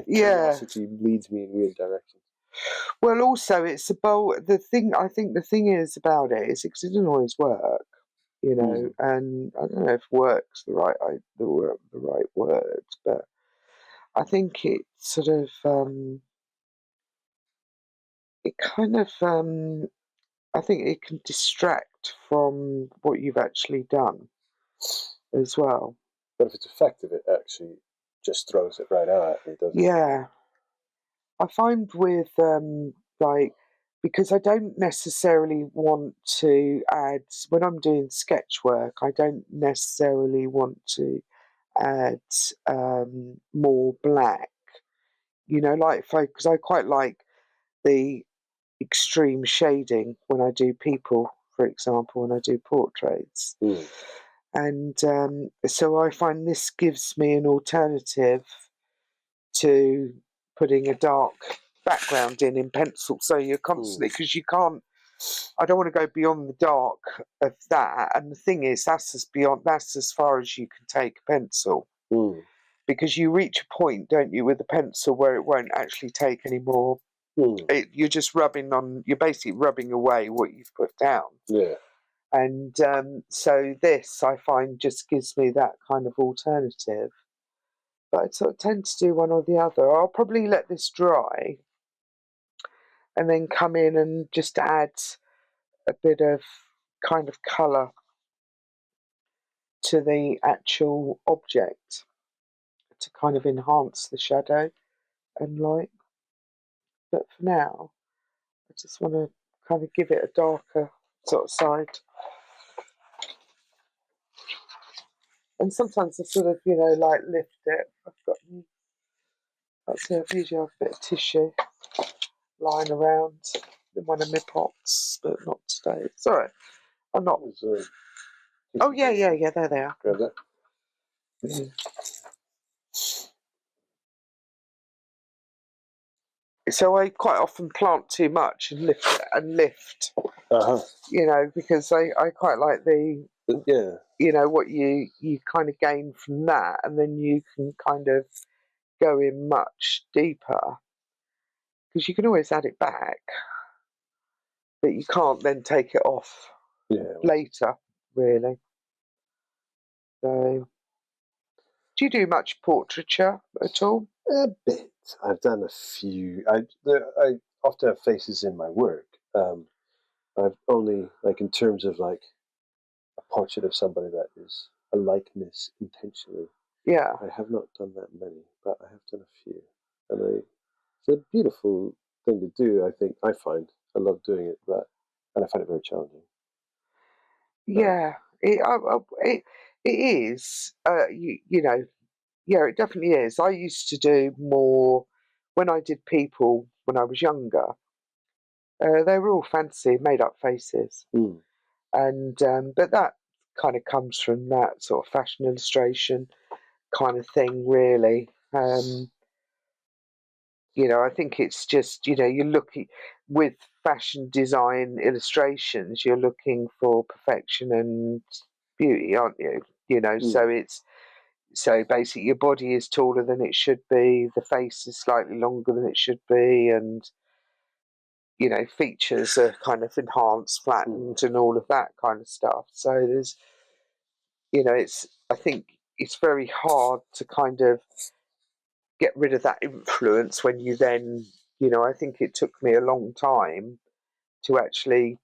Curiosity leads me in weird directions. Well, also it's about the thing. I think the thing is about it is because it doesn't always work, and I don't know if "work's" the right word, but I think it sort of it kind of I think it can distract from what you've actually done as well. But if it's effective, it actually just throws it right out at me, doesn't it? Yeah. I find with because I don't necessarily want to add, when I'm doing sketch work, I don't necessarily want to add more black, because I quite like the extreme shading when I do people, for example, when I do portraits. And so I find this gives me an alternative to putting a dark background in pencil. So you're constantly, because you can't, I don't want to go beyond the dark of that. And the thing is, that's as far as you can take a pencil. Because you reach a point, don't you, with the pencil where it won't actually take any more. You're just you're basically rubbing away what you've put down. Yeah. And so this, I find, just gives me that kind of alternative. But I sort of tend to do one or the other. I'll probably let this dry and then come in and just add a bit of kind of colour to the actual object to kind of enhance the shadow and light. But for now, I just want to kind of give it a darker sort of side. And sometimes I sort of, lift it. I've usually have a bit of tissue lying around. in one of my pots, but not today. Sorry, I'm not. Oh yeah, there they are. Grab that. Mm. So I quite often plant too much and lift. You know, because I quite like the you know what you kind of gain from that, and then you can kind of go in much deeper because you can always add it back, but you can't then take it off later, really. So, do you do much portraiture at all? A bit. I've done a few. I often have faces in my work. I've only, like, in terms of like a portrait of somebody that is a likeness intentionally. Yeah. I have not done that many, but I have done a few, and it's a beautiful thing to do. I find I love doing it, and I find it very challenging. Yeah, it is. You know, yeah, it definitely is. I used to do more when I did people when I was younger. They were all fancy, made up faces, and but that kind of comes from that sort of fashion illustration kind of thing, really. You know, I think it's just, you know, you're looking with fashion design illustrations, you're looking for perfection and beauty, aren't you? You know, so basically your body is taller than it should be, the face is slightly longer than it should be, and you know, features are kind of enhanced, flattened, and all of that kind of stuff. So there's, you know, I think it's very hard to kind of get rid of that influence when you then, you know, I think it took me a long time to actually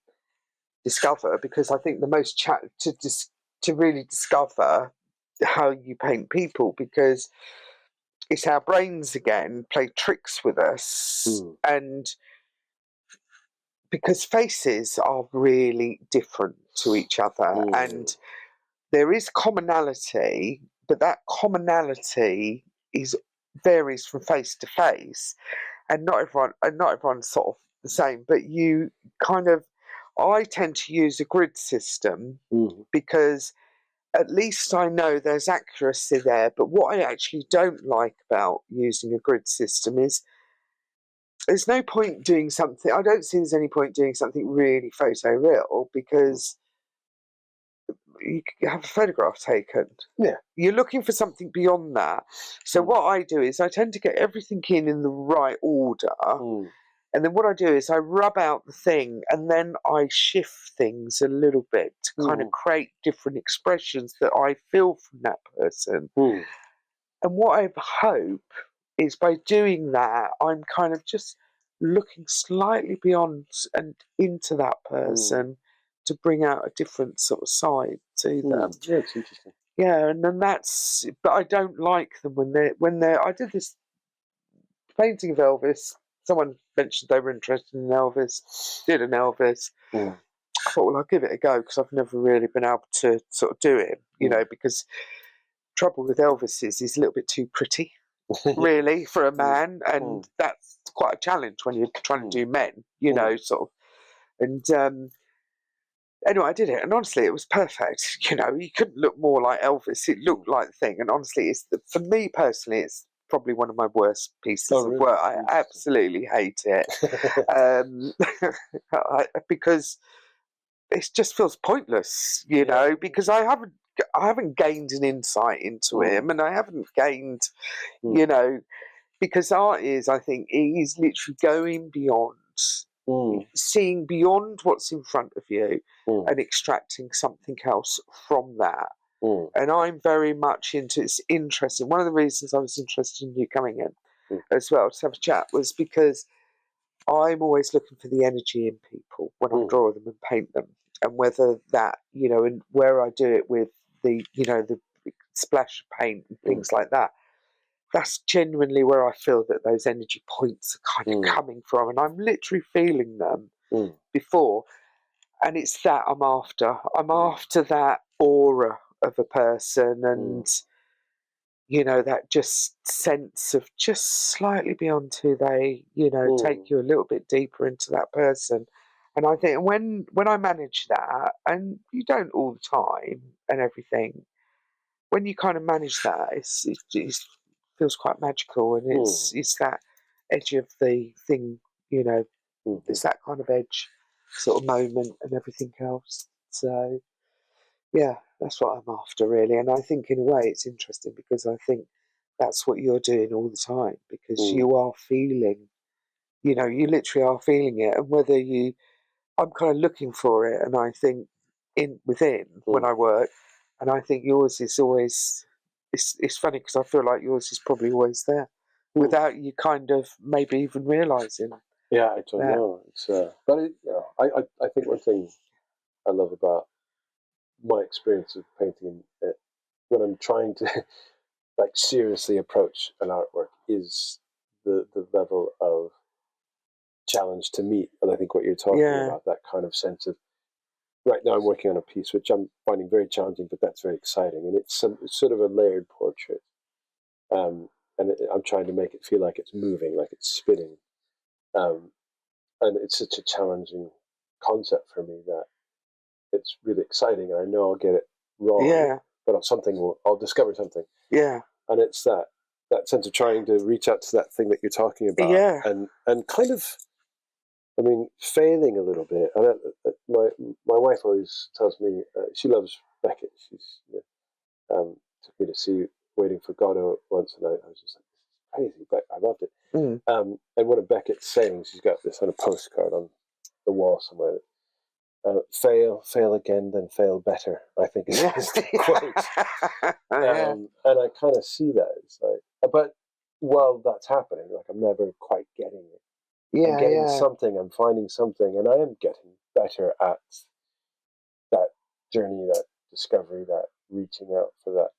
discover, because I think the most to really discover how you paint people, because it's our brains again play tricks with us, and because faces are really different to each other, and there is commonality, but that commonality varies from face to face, and not everyone's sort of the same. But you kind of, I tend to use a grid system because at least I know there's accuracy there. But what I actually don't like about using a grid system is there's no point doing something. I don't see there's any point doing something really photoreal, because you have a photograph taken. Yeah. You're looking for something beyond that. So what I do is I tend to get everything in the right order. And then what I do is I rub out the thing, and then I shift things a little bit to kind of create different expressions that I feel from that person. And what I hope is by doing that, I'm kind of just looking slightly beyond and into that person to bring out a different sort of side to them. Yeah, it's interesting. Yeah, and then but I don't like them when they're. I did this painting of Elvis. Someone mentioned they were interested in Elvis. Did an Elvis. I thought, well, I'll give it a go, because I've never really been able to sort of do it, you know, because trouble with Elvis is he's a little bit too pretty, really, for a man, and that's quite a challenge when you're trying to do men, you know, sort of. And anyway, I did it, and honestly, it was perfect. You know, he couldn't look more like Elvis. It looked like the thing, and honestly, for me personally, it's probably one of my worst pieces of work. I absolutely hate it, because it just feels pointless, you know, because I haven't gained an insight into him, and I haven't gained, you know, because art is, I think, he's literally going beyond, seeing beyond what's in front of you, and extracting something else from that. And I'm very much into, it's interesting. One of the reasons I was interested in you coming in as well to have a chat was because I'm always looking for the energy in people when I draw them and paint them, and whether that, you know, and where I do it with the, you know, the splash of paint and things like that. That's genuinely where I feel that those energy points are kind of coming from, and I'm literally feeling them before. And it's that I'm after. I'm after that aura of a person, and you know, that just sense of just slightly beyond who they, you know, take you a little bit deeper into that person. And I think when I manage that, and you don't all the time and everything, when you kind of manage that, it feels quite magical, and it's that edge of the thing, you know, it's that kind of edge sort of moment and everything else. So yeah, that's what I'm after really, and I think in a way it's interesting because I think that's what you're doing all the time because you are feeling, you know, you literally are feeling it, and whether you, I'm kind of looking for it, and I think within when I work, and I think yours is always. It's funny because I feel like yours is probably always there, without you kind of maybe even realising. Yeah, I don't know. It's but it, you know, I think one thing I love about my experience of painting it, when I'm trying to like seriously approach an artwork, is the level of challenge to meet. And I think what you're talking about, that kind of sense of, right now I'm working on a piece which I'm finding very challenging, but that's very exciting, and it's sort of a layered portrait, and I'm trying to make it feel like it's moving, like it's spinning, and it's such a challenging concept for me that it's really exciting, and I know I'll get it wrong, but I'll discover something. Yeah, and it's that sense of trying to reach out to that thing that you're talking about, and kind of, I mean, failing a little bit. And my wife always tells me she loves Beckett. She's took me to see Waiting for Godot once, and I was just like, this is crazy, but I loved it. And one of Beckett's sayings, she's got this on a postcard on the wall somewhere. Fail again, then fail better, I think is the quote. And I kind of see that. It's like, but while that's happening, like I'm never quite getting it. I'm getting something, I'm finding something, and I am getting better at that journey, that discovery, that reaching out for that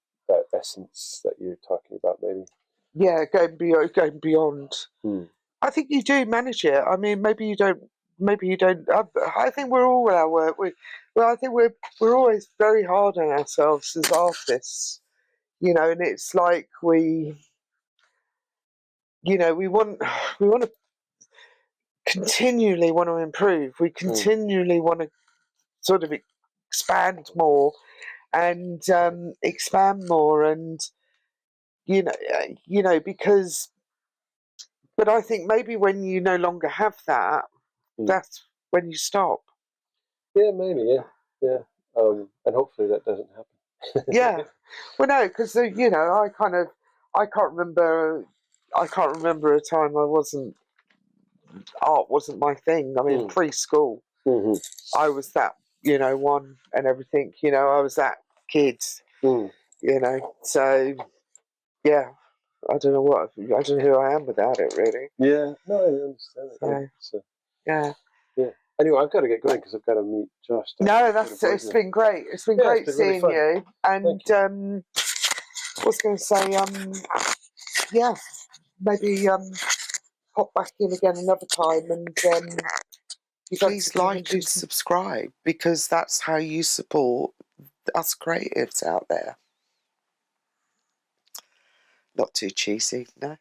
essence that you're talking about, maybe. Yeah, going beyond. I think you do manage it. I mean, maybe you don't. I think we're all at our work. I think we're always very hard on ourselves as artists, you know. And it's like we want to continually want to improve. We continually want to sort of expand more and expand more, and because. But I think maybe when you no longer have that, that's when you stop. Yeah, maybe. Yeah. And hopefully that doesn't happen. Yeah. Well, no, because I can't remember a time art wasn't my thing. I mean, preschool, I was that one and everything. I was that kid. So yeah. I don't know who I am without it, really. Yeah, no, I understand it. So, yeah. Anyway, I've got to get going because I've got to meet Josh. No, it's been great. It's been great seeing you. And I was going to say, maybe pop back in again another time, and please like and subscribe, because that's how you support us creatives out there. Not too cheesy, no.